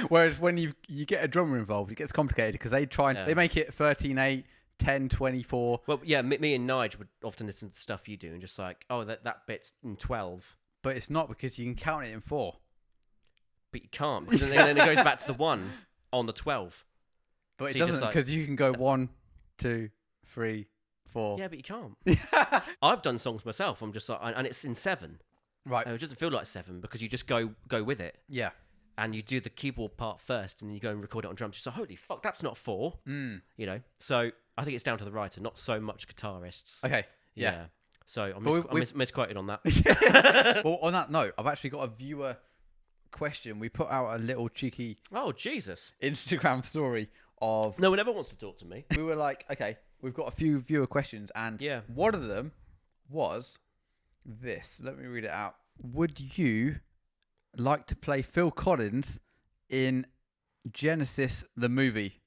Speaker 1: Whereas when you get a drummer involved, it gets complicated because they make it 13/8. 10, 24.
Speaker 2: Well, yeah, me and Nige would often listen to the stuff you do and just like, oh, that bit's in 12.
Speaker 1: But it's not, because you can count it in 4.
Speaker 2: But you can't, because then it goes back to the 1 on the 12.
Speaker 1: But so it doesn't, because you can go 1, 2, 3, 4.
Speaker 2: Yeah, but you can't. I've done songs myself. I'm just like, and it's in 7.
Speaker 1: Right.
Speaker 2: It doesn't feel like 7 because you just go with it.
Speaker 1: Yeah.
Speaker 2: And you do the keyboard part first, and then you go and record it on drums. You're like, holy fuck, that's not 4. So I think it's down to the writer, not so much guitarists.
Speaker 1: Okay. Yeah.
Speaker 2: So I
Speaker 1: But
Speaker 2: misquoted on that.
Speaker 1: Well, on that note, I've actually got a viewer question. We put out a little cheeky
Speaker 2: Oh, Jesus.
Speaker 1: Instagram story of.
Speaker 2: No one ever wants to talk to me.
Speaker 1: We were like, okay, we've got a few viewer questions, and
Speaker 2: Yeah.
Speaker 1: one of them was this. Let me read it out. Would you like to play Phil Collins in Genesis the movie?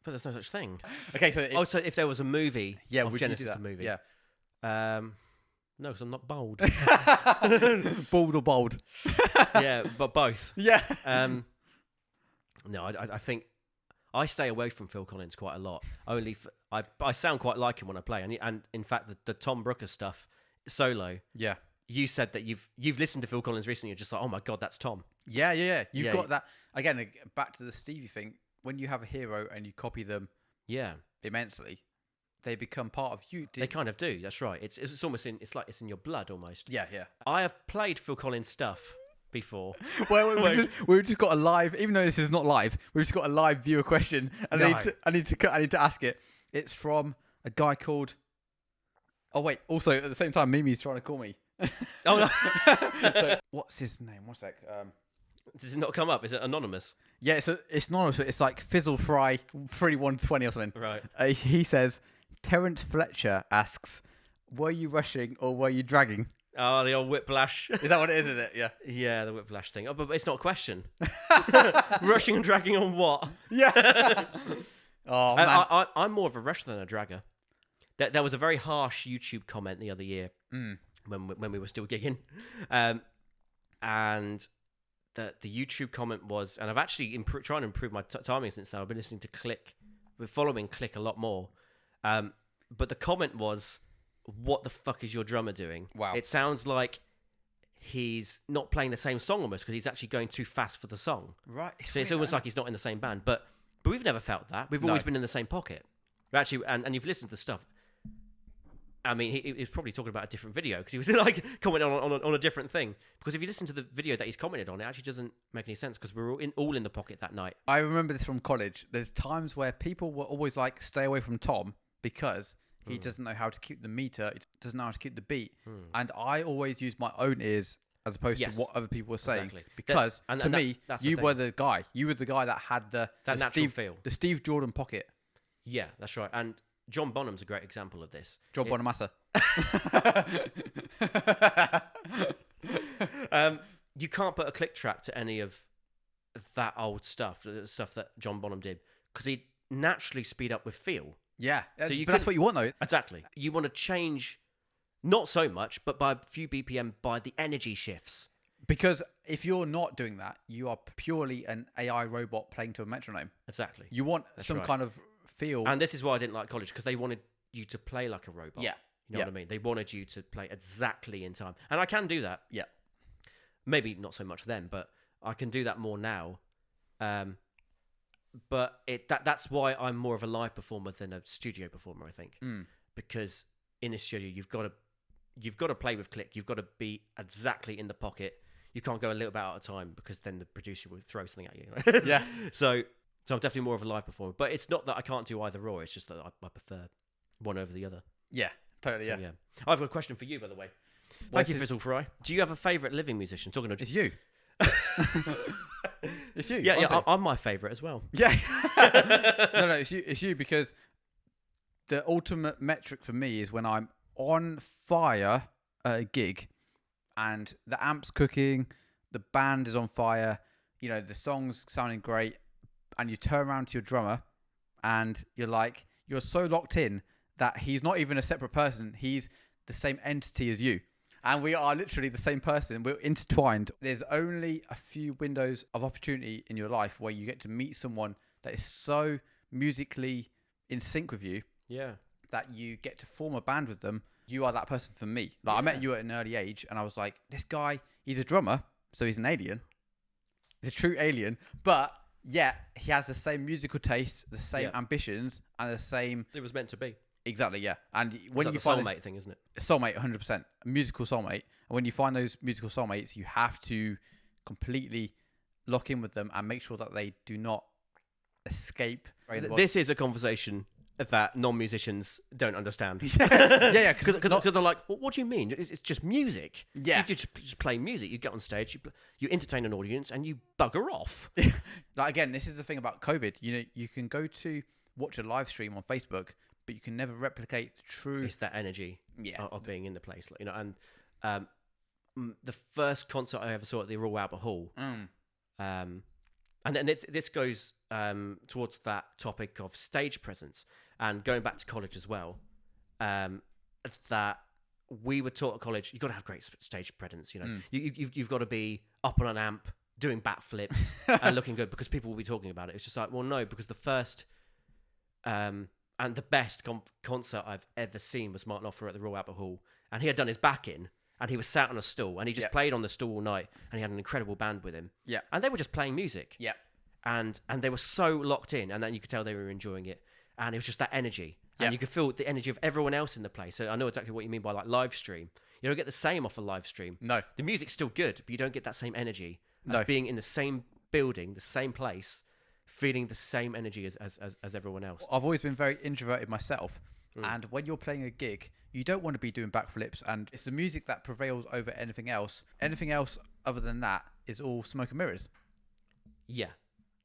Speaker 2: But there's no such thing.
Speaker 1: Okay, so
Speaker 2: So if there was a movie
Speaker 1: yeah,
Speaker 2: of
Speaker 1: would you do
Speaker 2: Genesis
Speaker 1: that?
Speaker 2: the movie.
Speaker 1: Yeah.
Speaker 2: No, because I'm not bold.
Speaker 1: Bald or bold?
Speaker 2: Yeah, but both.
Speaker 1: Yeah.
Speaker 2: No, I think I stay away from Phil Collins quite a lot. I sound quite like him when I play, and in fact the Tom Brooker stuff solo.
Speaker 1: Yeah.
Speaker 2: You said that you've listened to Phil Collins recently. You're just like, oh my god, that's Tom.
Speaker 1: Yeah. You've
Speaker 2: Yeah,
Speaker 1: got that again. Back to the Stevie thing. When you have a hero and you copy them
Speaker 2: Yeah,
Speaker 1: immensely, they become part of you.
Speaker 2: they kind of do. That's right. It's almost it's like it's in your blood almost.
Speaker 1: Yeah.
Speaker 2: I have played Phil Collins stuff before.
Speaker 1: Well, we've just got a live, even though this is not live, we've just got a live viewer question, and
Speaker 2: No.
Speaker 1: I need to ask it. It's from a guy called. Oh wait! Also, at the same time, Mimi's trying to call me.
Speaker 2: Oh no.
Speaker 1: So, what's his name? One sec.
Speaker 2: Does it not come up? Is it anonymous?
Speaker 1: Yeah, it's anonymous, but it's like Fizzle Fry 3120 or something.
Speaker 2: Right.
Speaker 1: He says, Terence Fletcher asks, "Were you rushing or were you dragging?"
Speaker 2: Oh, the old whiplash.
Speaker 1: Is that what it is? Is it? Yeah.
Speaker 2: Yeah, the whiplash thing. Oh, but it's not a question. Rushing and dragging on what?
Speaker 1: Yeah. Oh man.
Speaker 2: I'm more of a rusher than a dragger. There was a very harsh YouTube comment the other year when we were still gigging, and the YouTube comment was, and I've actually trying to improve my timing since then. I've been listening to Click, we're following Click a lot more, but the comment was, "What the fuck is your drummer doing?
Speaker 1: Wow.
Speaker 2: It sounds like he's not playing the same song almost because he's actually going too fast for the song."
Speaker 1: Right.
Speaker 2: So it's almost like he's not in the same band. But we've never felt that. We've
Speaker 1: No.
Speaker 2: always been in the same pocket. Actually, and you've listened to the stuff. I mean, he was probably talking about a different video because he was like commenting on a different thing. Because if you listen to the video that he's commented on, it actually doesn't make any sense because we were all in the pocket that night.
Speaker 1: I remember this from college. There's times where people were always like, "Stay away from Tom," because he doesn't know how to keep the meter. He doesn't know how to keep the beat. And I always use my own ears as opposed to what other people were saying.
Speaker 2: Exactly.
Speaker 1: Because to me,
Speaker 2: that's the
Speaker 1: you
Speaker 2: thing.
Speaker 1: were the guy. You were the guy that had the
Speaker 2: natural feel.
Speaker 1: the Steve Jordan pocket.
Speaker 2: Yeah, that's right. And John Bonham's a great example of this.
Speaker 1: John Bonamassa.
Speaker 2: You can't put a click track to any of that old stuff, the stuff that John Bonham did, because he'd naturally speed up with feel.
Speaker 1: Yeah.
Speaker 2: So
Speaker 1: but that's what you want, though.
Speaker 2: Exactly. You want to change, not so much, but by a few BPM, by the energy shifts.
Speaker 1: Because if you're not doing that, you are purely an AI robot playing to a metronome.
Speaker 2: Exactly.
Speaker 1: You want some
Speaker 2: right.
Speaker 1: kind of feel.
Speaker 2: And this is why I didn't like college, because they wanted you to play like a robot.
Speaker 1: Yeah.
Speaker 2: You know what I mean? They wanted you to play exactly in time. And I can do that.
Speaker 1: Yeah.
Speaker 2: Maybe not so much then, but I can do that more now. But that's why I'm more of a live performer than a studio performer, I think. Because in a studio, you've got to play with click. You've got to be exactly in the pocket. You can't go a little bit out of time because then the producer will throw something at you.
Speaker 1: Yeah.
Speaker 2: So I'm definitely more of a live performer. But it's not that I can't do either or. It's just that I prefer one over the other.
Speaker 1: Yeah. Totally.
Speaker 2: So,
Speaker 1: Yeah.
Speaker 2: I've got a question for you, by the way. Thank you, Fizzle Fry. Do you have a favourite living musician? Talking of
Speaker 1: It's you. It's you.
Speaker 2: Yeah, I'm my favourite as well.
Speaker 1: Yeah. No, it's you because the ultimate metric for me is when I'm on fire at a gig and the amp's cooking, the band is on fire, you know, the song's sounding great, and you turn around to your drummer and you're so locked in that he's not even a separate person. He's the same entity as you. And we are literally the same person. We're intertwined. There's only a few windows of opportunity in your life where you get to meet someone that is so musically in sync with you.
Speaker 2: Yeah.
Speaker 1: That you get to form a band with them. You are that person for me. Like I met you at an early age and I was like, this guy, he's a drummer, so he's an alien. He's a true alien. But yet he has the same musical tastes, the same ambitions, and the same...
Speaker 2: It was meant to be.
Speaker 1: Exactly, yeah. And when you
Speaker 2: find
Speaker 1: find
Speaker 2: soulmate thing, isn't it?
Speaker 1: Soulmate, 100%. A musical soulmate. And when you find those musical soulmates, you have to completely lock in with them and make sure that they do not escape.
Speaker 2: This is a conversation that non-musicians don't understand.
Speaker 1: yeah,
Speaker 2: Because they're like, well, what do you mean? It's just music.
Speaker 1: Yeah.
Speaker 2: You just play music. You get on stage, you entertain an audience, and you bugger off.
Speaker 1: Like, again, this is the thing about COVID. You can go to watch a live stream on Facebook, but you can never replicate the true.
Speaker 2: It's that energy of being in the place, and the first concert I ever saw at the Royal Albert Hall, and then this goes towards that topic of stage presence and going back to college as well. That we were taught at college, you've got to have great stage presence. You've got to be up on an amp, doing backflips and looking good because people will be talking about it. It's just like, well, no, because the first and the best concert I've ever seen was Martin Offer at the Royal Albert Hall, and he had done his back in, and he was sat on a stool, and he just played on the stool all night, and he had an incredible band with him.
Speaker 1: Yeah,
Speaker 2: and they were just playing music.
Speaker 1: Yeah,
Speaker 2: and they were so locked in, and then you could tell they were enjoying it, and it was just that energy, and you could feel the energy of everyone else in the place. So I know exactly what you mean by like live stream. You don't get the same off a live stream.
Speaker 1: No,
Speaker 2: the music's still good, but you don't get that same energy as being in the same building, the same place, feeling the same energy as everyone else.
Speaker 1: I've always been very introverted myself, and when you're playing a gig, you don't want to be doing backflips, and it's the music that prevails over anything else. Anything else other than that is all smoke and mirrors.
Speaker 2: Yeah,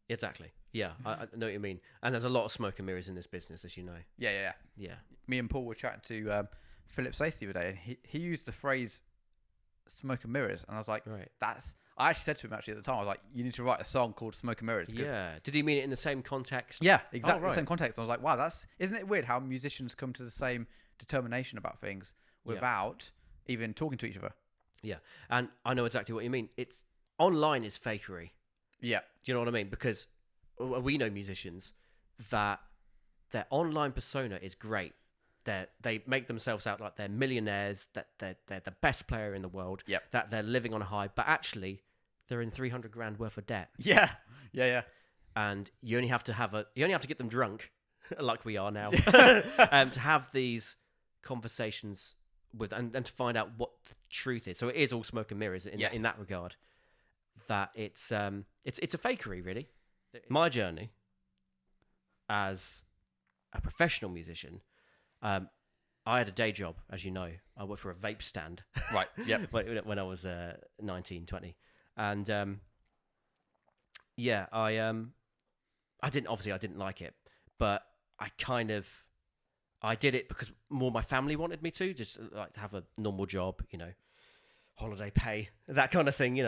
Speaker 2: exactly. Yeah, I know what you mean. And there's a lot of smoke and mirrors in this business, as you know.
Speaker 1: Yeah. Me and Paul were chatting to Philip Stacey the other day, and he used the phrase smoke and mirrors, and I was like,
Speaker 2: right.
Speaker 1: I actually said to him at the time, I was like, you need to write a song called Smoke and Mirrors.
Speaker 2: Yeah. Did he mean it in the same context?
Speaker 1: Yeah, exactly.
Speaker 2: Right.
Speaker 1: The same context. I was like, wow, isn't it weird how musicians come to the same determination about things without even talking to each other?
Speaker 2: Yeah. And I know exactly what you mean. It's online is fakery.
Speaker 1: Yeah.
Speaker 2: Do you know what I mean? Because we know musicians that their online persona is great. They make themselves out like they're millionaires, that they're the best player in the world, that they're living on a high, but actually they're in 300 grand worth of debt.
Speaker 1: Yeah.
Speaker 2: And you only have to get them drunk, like we are now, to have these conversations with and to find out what the truth is. So it is all smoke and mirrors in that regard. That it's a fakery, really. My journey as a professional musician. I had a day job, as you know. I worked for a vape stand.
Speaker 1: Right, yep.
Speaker 2: when I was 19, 20. And, I didn't like it. But I did it because more my family wanted me to, just like to have a normal job, holiday pay, that kind of thing,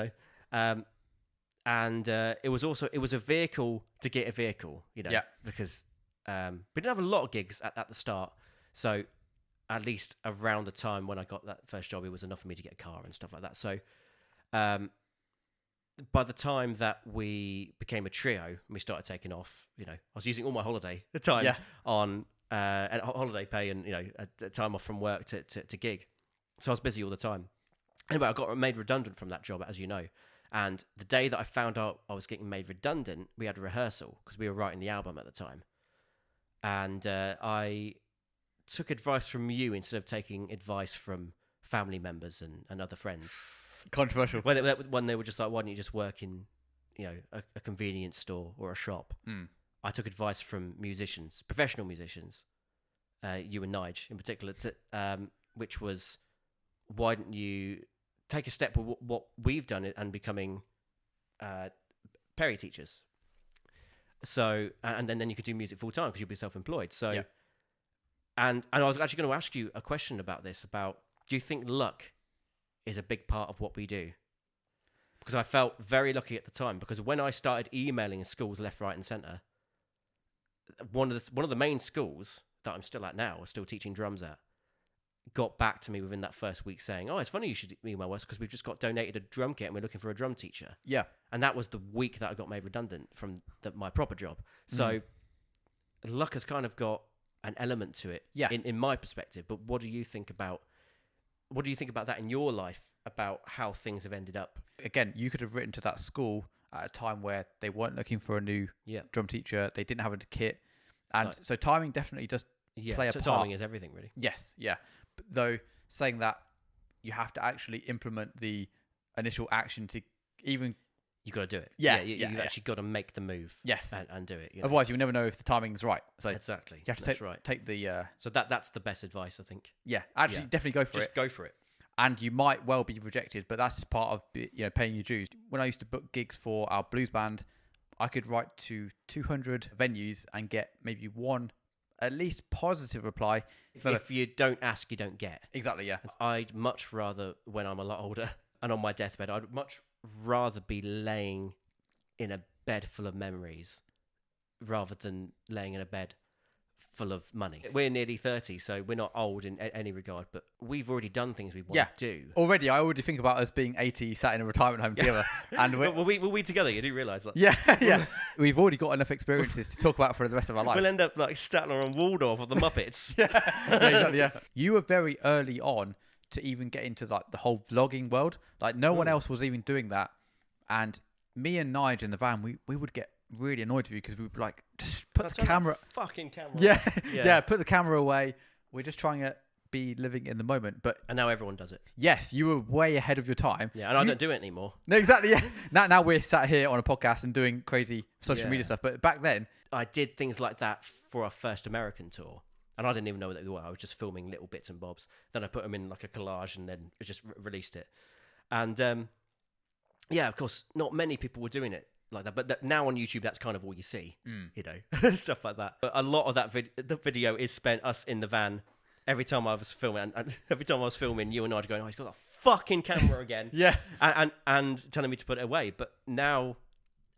Speaker 2: and it was a vehicle to get a vehicle, because we didn't have a lot of gigs at the start. So at least around the time when I got that first job, it was enough for me to get a car and stuff like that. So by the time that we became a trio and we started taking off, I was using all my holiday time on holiday pay and, time off from work to gig. So I was busy all the time. Anyway, I got made redundant from that job, as you know. And the day that I found out I was getting made redundant, we had a rehearsal because we were writing the album at the time. And I took advice from you instead of taking advice from family members and other friends.
Speaker 1: Controversial.
Speaker 2: When they were just like, why don't you just work in, a convenience store or a shop? I took advice from musicians, professional musicians, you and Nige in particular, which was, why don't you take a step with what we've done and becoming Perry teachers. So, and then you could do music full time because you'll be self-employed. So, and I was actually going to ask you a question about this, do you think luck is a big part of what we do? Because I felt very lucky at the time, because when I started emailing schools left, right and centre, one of the main schools that I'm still at now, still teaching drums at, got back to me within that first week saying, oh, it's funny you should email us because we've just got donated a drum kit and we're looking for a drum teacher. Yeah. And that was the week that I got made redundant from my proper job. So luck has kind of got an element to it in my perspective. But what do you think about that in your life, about how things have ended up?
Speaker 1: Again, you could have written to that school at a time where they weren't looking for a new drum teacher. They didn't have a kit. And so timing definitely does play a part.
Speaker 2: Timing is everything, really.
Speaker 1: Yes, yeah. But though saying that you have to actually implement the initial action to even
Speaker 2: you got to do it.
Speaker 1: Yeah,
Speaker 2: You've actually got to make the move.
Speaker 1: Yes.
Speaker 2: And do it.
Speaker 1: Otherwise, you never know if the timing's right. So
Speaker 2: exactly.
Speaker 1: you have to take the.
Speaker 2: So that's the best advice, I think.
Speaker 1: Yeah, actually, definitely go for it.
Speaker 2: Just go for it.
Speaker 1: And you might well be rejected, but that's just part of paying your dues. When I used to book gigs for our blues band, I could write to 200 venues and get maybe one at least positive reply.
Speaker 2: If you don't ask, you don't get.
Speaker 1: Exactly, yeah.
Speaker 2: I'd much rather, when I'm a lot older and on my deathbed, I'd much rather be laying in a bed full of memories rather than laying in a bed full of money. We're nearly 30, so we're not old in any regard, but we've already done things we want to do.
Speaker 1: Already, I already think about us being 80, sat in a retirement home together. And
Speaker 2: were we together? You do realise that?
Speaker 1: Yeah. We've already got enough experiences to talk about for the rest of our lives.
Speaker 2: We'll end up like Statler and Waldorf of the Muppets.
Speaker 1: Exactly. You were very early on to even get into like the whole vlogging world. Like no one else was even doing that. And me and Nigel in the van, we would get really annoyed with you because we would be like, just put the camera.
Speaker 2: Fucking camera.
Speaker 1: Yeah. Put the camera away. We're just trying to be living in the moment.
Speaker 2: And now everyone does it.
Speaker 1: Yes, you were way ahead of your time.
Speaker 2: Yeah, and I don't do it anymore.
Speaker 1: No, exactly. Yeah. Now we're sat here on a podcast and doing crazy social media stuff. But back then,
Speaker 2: I did things like that for our first American tour. And I didn't even know what they were. I was just filming little bits and bobs. Then I put them in like a collage and then just released it. And of course, not many people were doing it like that. But now on YouTube, that's kind of all you see, stuff like that. But a lot of that the video is spent us in the van. Every time I was filming, and every time I was filming, you and I were going, "Oh, he's got that fucking camera again."
Speaker 1: Yeah,
Speaker 2: and telling me to put it away. But now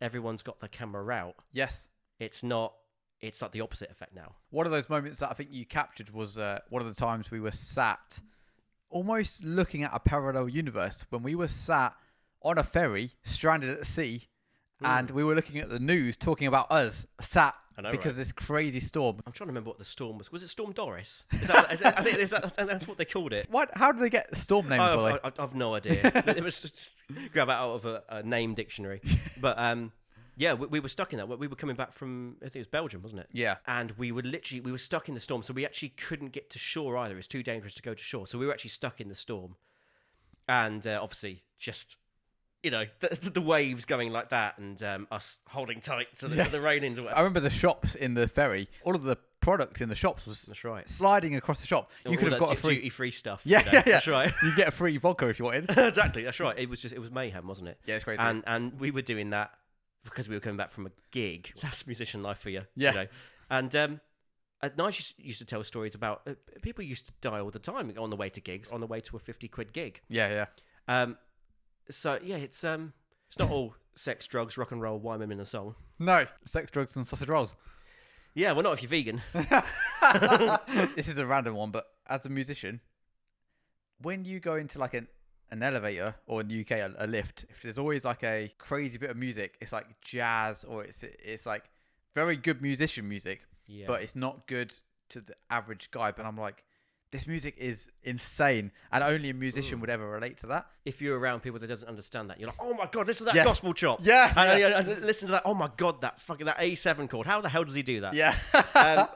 Speaker 2: everyone's got the camera out.
Speaker 1: Yes,
Speaker 2: it's not. It's like the opposite effect now.
Speaker 1: One of those moments that I think you captured was one of the times we were sat almost looking at a parallel universe when we were sat on a ferry stranded at the sea. And we were looking at the news talking about us sat because of this crazy storm.
Speaker 2: I'm trying to remember what the storm was. Was it Storm Doris? I think that's what they called it.
Speaker 1: What? How did they get the storm names?
Speaker 2: I've no idea. It was just grab it out of a name dictionary. But we were stuck in that. We were coming back from, I think it was Belgium, wasn't it?
Speaker 1: Yeah.
Speaker 2: And we were stuck in the storm. So we actually couldn't get to shore either. It was too dangerous to go to shore. So we were actually stuck in the storm. And obviously just... the waves going like that and us holding tight to the railings. I
Speaker 1: remember the shops in the ferry. All of the product in the shops was sliding across the shop. You could have got a free
Speaker 2: duty-free stuff.
Speaker 1: Yeah.
Speaker 2: That's right.
Speaker 1: You get a free vodka if you wanted.
Speaker 2: Exactly. That's right. It was mayhem, wasn't it?
Speaker 1: Yeah, it's crazy.
Speaker 2: And we were doing that because we were coming back from a gig. That's musician life for you.
Speaker 1: Yeah.
Speaker 2: And Nige used to tell stories about people used to die all the time on the way to gigs, on the way to a 50 quid gig.
Speaker 1: Yeah.
Speaker 2: So yeah, it's not all sex, drugs, rock and roll, wine, women, and song.
Speaker 1: No, sex, drugs, and sausage rolls.
Speaker 2: Yeah, well, not if you're vegan.
Speaker 1: This is a random one, but as a musician, when you go into like an elevator or in the UK a lift, if there's always like a crazy bit of music, it's like jazz or it's like very good musician music, but it's not good to the average guy. But I'm like, this music is insane, and only a musician would ever relate to that.
Speaker 2: If you're around people that doesn't understand that, you're like, oh my god, listen to that gospel chop.
Speaker 1: Yeah.
Speaker 2: And listen to that. Oh my god, that A7 chord. How the hell does he do that?
Speaker 1: Yeah.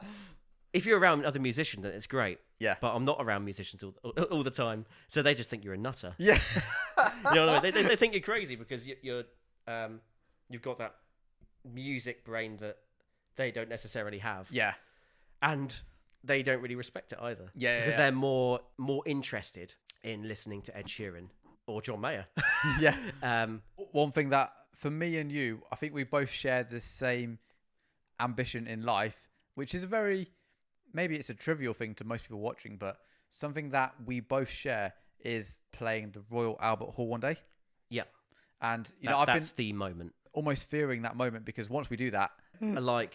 Speaker 2: If you're around other musicians, then it's great.
Speaker 1: Yeah.
Speaker 2: But I'm not around musicians all the time, so they just think you're a nutter.
Speaker 1: Yeah.
Speaker 2: You know what I mean? They think you're crazy because you've got that music brain that they don't necessarily have.
Speaker 1: Yeah.
Speaker 2: And they don't really respect it either.
Speaker 1: Yeah,
Speaker 2: because they're more interested in listening to Ed Sheeran or John Mayer.
Speaker 1: Yeah. One thing that for me and you, I think we both shared the same ambition in life, which is maybe it's a trivial thing to most people watching, but something that we both share is playing the Royal Albert Hall one day.
Speaker 2: Yeah.
Speaker 1: And
Speaker 2: that's the moment.
Speaker 1: Almost fearing that moment because once we do that,
Speaker 2: like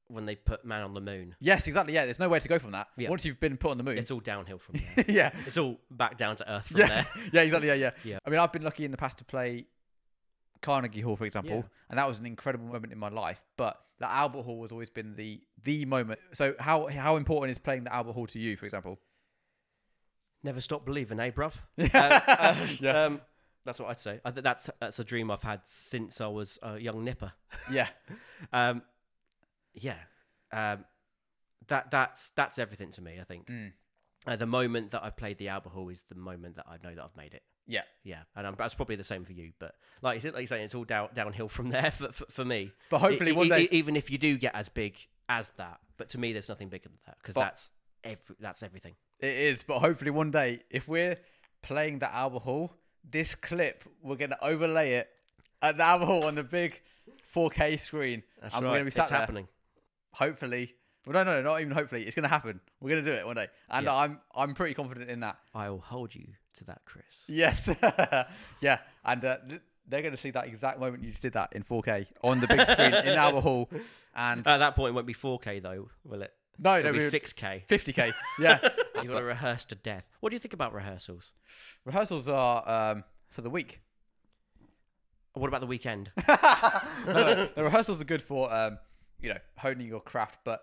Speaker 2: when they put Man on the Moon.
Speaker 1: Yes, exactly. Yeah, there's nowhere to go from that. Yeah. Once you've been put on the moon,
Speaker 2: it's all downhill from there.
Speaker 1: Yeah,
Speaker 2: it's all back down to earth from there.
Speaker 1: Yeah, exactly. Yeah. I mean, I've been lucky in the past to play Carnegie Hall, for example, and that was an incredible moment in my life. But the Albert Hall has always been the moment. So how important is playing the Albert Hall to you, for example?
Speaker 2: Never stop believing, bruv? That's what I'd say. That's a dream I've had since I was a young nipper.
Speaker 1: Yeah.
Speaker 2: That's everything to me, I think. The moment that I played the alcohol is the moment that I know that I've made it.
Speaker 1: Yeah.
Speaker 2: Yeah, and that's probably the same for you. But like you're saying, it's all downhill from there for me.
Speaker 1: But hopefully one day,
Speaker 2: even if you do get as big as that, but to me, there's nothing bigger than that because that's everything.
Speaker 1: It is, but hopefully one day, if we're playing the Albert Hall, this clip, we're going to overlay it at the Albert Hall on the big 4K screen.
Speaker 2: That's
Speaker 1: and
Speaker 2: right.
Speaker 1: We're going to be sat
Speaker 2: it's
Speaker 1: there.
Speaker 2: happening.
Speaker 1: Hopefully. Well, no, not even hopefully. It's going to happen. We're going to do it one day. And
Speaker 2: Yeah.
Speaker 1: I'm pretty confident in that.
Speaker 2: I will hold you to that, Chris.
Speaker 1: Yes. Yeah. And they're going to see that exact moment you just did that in 4K on the big screen in Albert Hall. And
Speaker 2: At that point, it won't be 4K though, will it?
Speaker 1: no,
Speaker 2: It'll be
Speaker 1: we
Speaker 2: 6K.
Speaker 1: 50K. Yeah.
Speaker 2: You've got to rehearse to death. What do you think about rehearsals?
Speaker 1: Rehearsals are for the week.
Speaker 2: What about the weekend?
Speaker 1: No, the rehearsals are good for honing your craft, but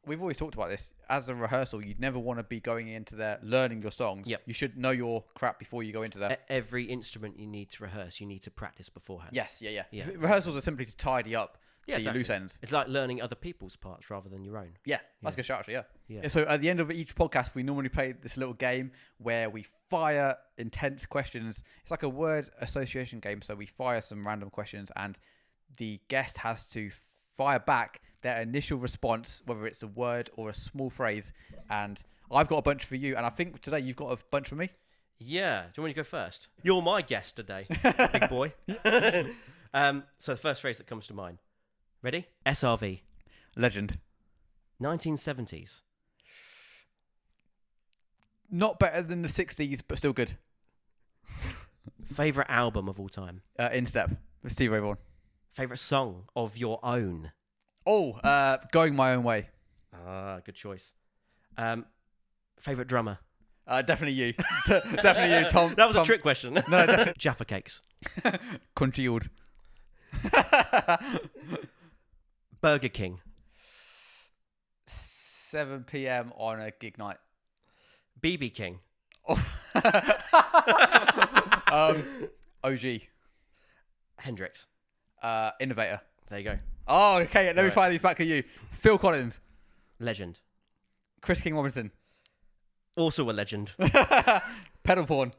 Speaker 1: we've always talked about this. As a rehearsal, you'd never want to be going into there learning your songs.
Speaker 2: Yep.
Speaker 1: You should know your crap before you go into there.
Speaker 2: Every instrument you need to rehearse, you need to practice beforehand.
Speaker 1: Yes, yeah.
Speaker 2: Yeah.
Speaker 1: Rehearsals are simply to tidy up the
Speaker 2: exactly.
Speaker 1: loose ends.
Speaker 2: It's like learning other people's parts rather than your own.
Speaker 1: Yeah, that's a good shout, actually, yeah.
Speaker 2: Yeah.
Speaker 1: So at the end of each podcast, we normally play this little game where we fire intense questions. It's like a word association game. So we fire some random questions and the guest has to fire back their initial response, whether it's a word or a small phrase. And I've got a bunch for you. And I think today you've got a bunch for me.
Speaker 2: Yeah. Do you want me to go first? You're my guest today, big boy. So the first phrase that comes to mind. Ready? SRV.
Speaker 1: Legend.
Speaker 2: 1970s.
Speaker 1: Not better than the 60s, but still good.
Speaker 2: Favorite album of all time.
Speaker 1: Instep with Steve Ray Vaughan.
Speaker 2: Favorite song of your own.
Speaker 1: Oh, Going My Own Way.
Speaker 2: Ah, good choice. Favorite drummer.
Speaker 1: Definitely you. Definitely you, Tom.
Speaker 2: That was
Speaker 1: Tom.
Speaker 2: a trick question.
Speaker 1: No, definitely.
Speaker 2: Jaffa cakes.
Speaker 1: Congealed.
Speaker 2: Burger King.
Speaker 1: 7 p.m. on a gig night.
Speaker 2: BB King.
Speaker 1: OG.
Speaker 2: Hendrix.
Speaker 1: Innovator.
Speaker 2: There you go.
Speaker 1: Oh, okay. Let me fire these back at you. Phil Collins.
Speaker 2: Legend.
Speaker 1: Chris King Robinson.
Speaker 2: Also a legend.
Speaker 1: Pedal porn.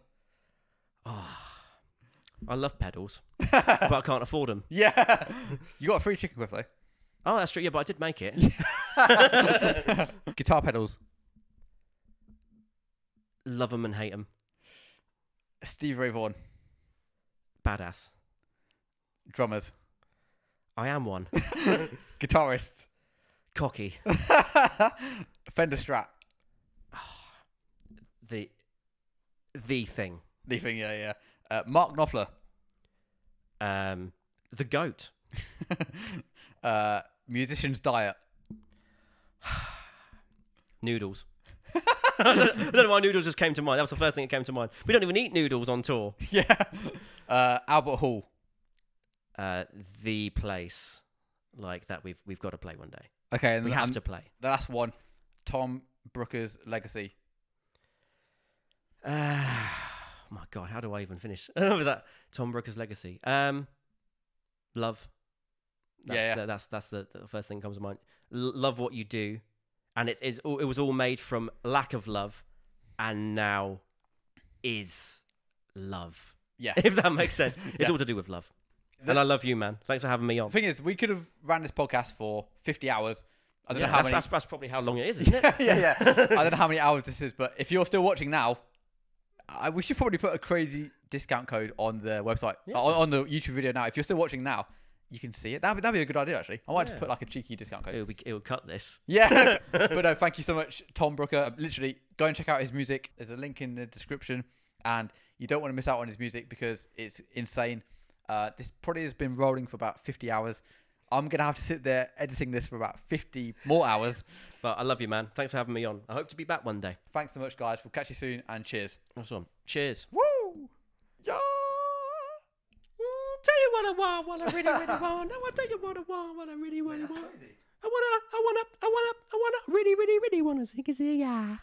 Speaker 2: Oh, I love pedals, but I can't afford them.
Speaker 1: Yeah. You got a free Chicken Quiff though.
Speaker 2: Oh, that's true. Yeah, but I did make it.
Speaker 1: Guitar pedals.
Speaker 2: Love them and hate them.
Speaker 1: Steve Ray Vaughan.
Speaker 2: Badass.
Speaker 1: Drummers.
Speaker 2: I am one.
Speaker 1: Guitarists.
Speaker 2: Cocky.
Speaker 1: Fender Strat.
Speaker 2: The thing.
Speaker 1: The thing, yeah. Mark Knopfler.
Speaker 2: The goat.
Speaker 1: Musician's diet.
Speaker 2: Noodles. I don't know why noodles just came to mind. That was the first thing that came to mind. We don't even eat noodles on tour.
Speaker 1: Yeah. Albert Hall.
Speaker 2: The place like that we've got to play one day.
Speaker 1: Okay, and
Speaker 2: we have to play.
Speaker 1: The last one, Tom Brooker's legacy.
Speaker 2: My God, how do I even finish with that? Tom Brooker's legacy. Love. That's the first thing that comes to mind. Love what you do, and it was all made from lack of love, and now is love.
Speaker 1: Yeah,
Speaker 2: if that makes sense. It's all to do with love. And I love you, man. Thanks for having me on.
Speaker 1: The thing is, we could have ran this podcast for 50 hours. I don't know how many.
Speaker 2: That's probably how long it is, isn't it?
Speaker 1: yeah. I don't know how many hours this is, but if you're still watching now, we should probably put a crazy discount code on the website, on the YouTube video now. If you're still watching now, you can see it. That'd be a good idea, actually. I might just put like a cheeky discount code.
Speaker 2: It would cut this.
Speaker 1: Yeah. But no, thank you so much, Tom Brooker. Literally, go and check out his music. There's a link in the description, and you don't want to miss out on his music because it's insane. This probably has been rolling for about 50 hours. I'm going to have to sit there editing this for about 50 more hours.
Speaker 2: But I love you, man. Thanks for having me on. I hope to be back one day.
Speaker 1: Thanks so much, guys. We'll catch you soon, and cheers.
Speaker 2: Awesome. Cheers.
Speaker 1: Woo! Yeah!
Speaker 2: Tell you what I want, what I really, really want. I want to tell you what I want, what I really, really want. I wanna, really, really, really wanna sing, yeah.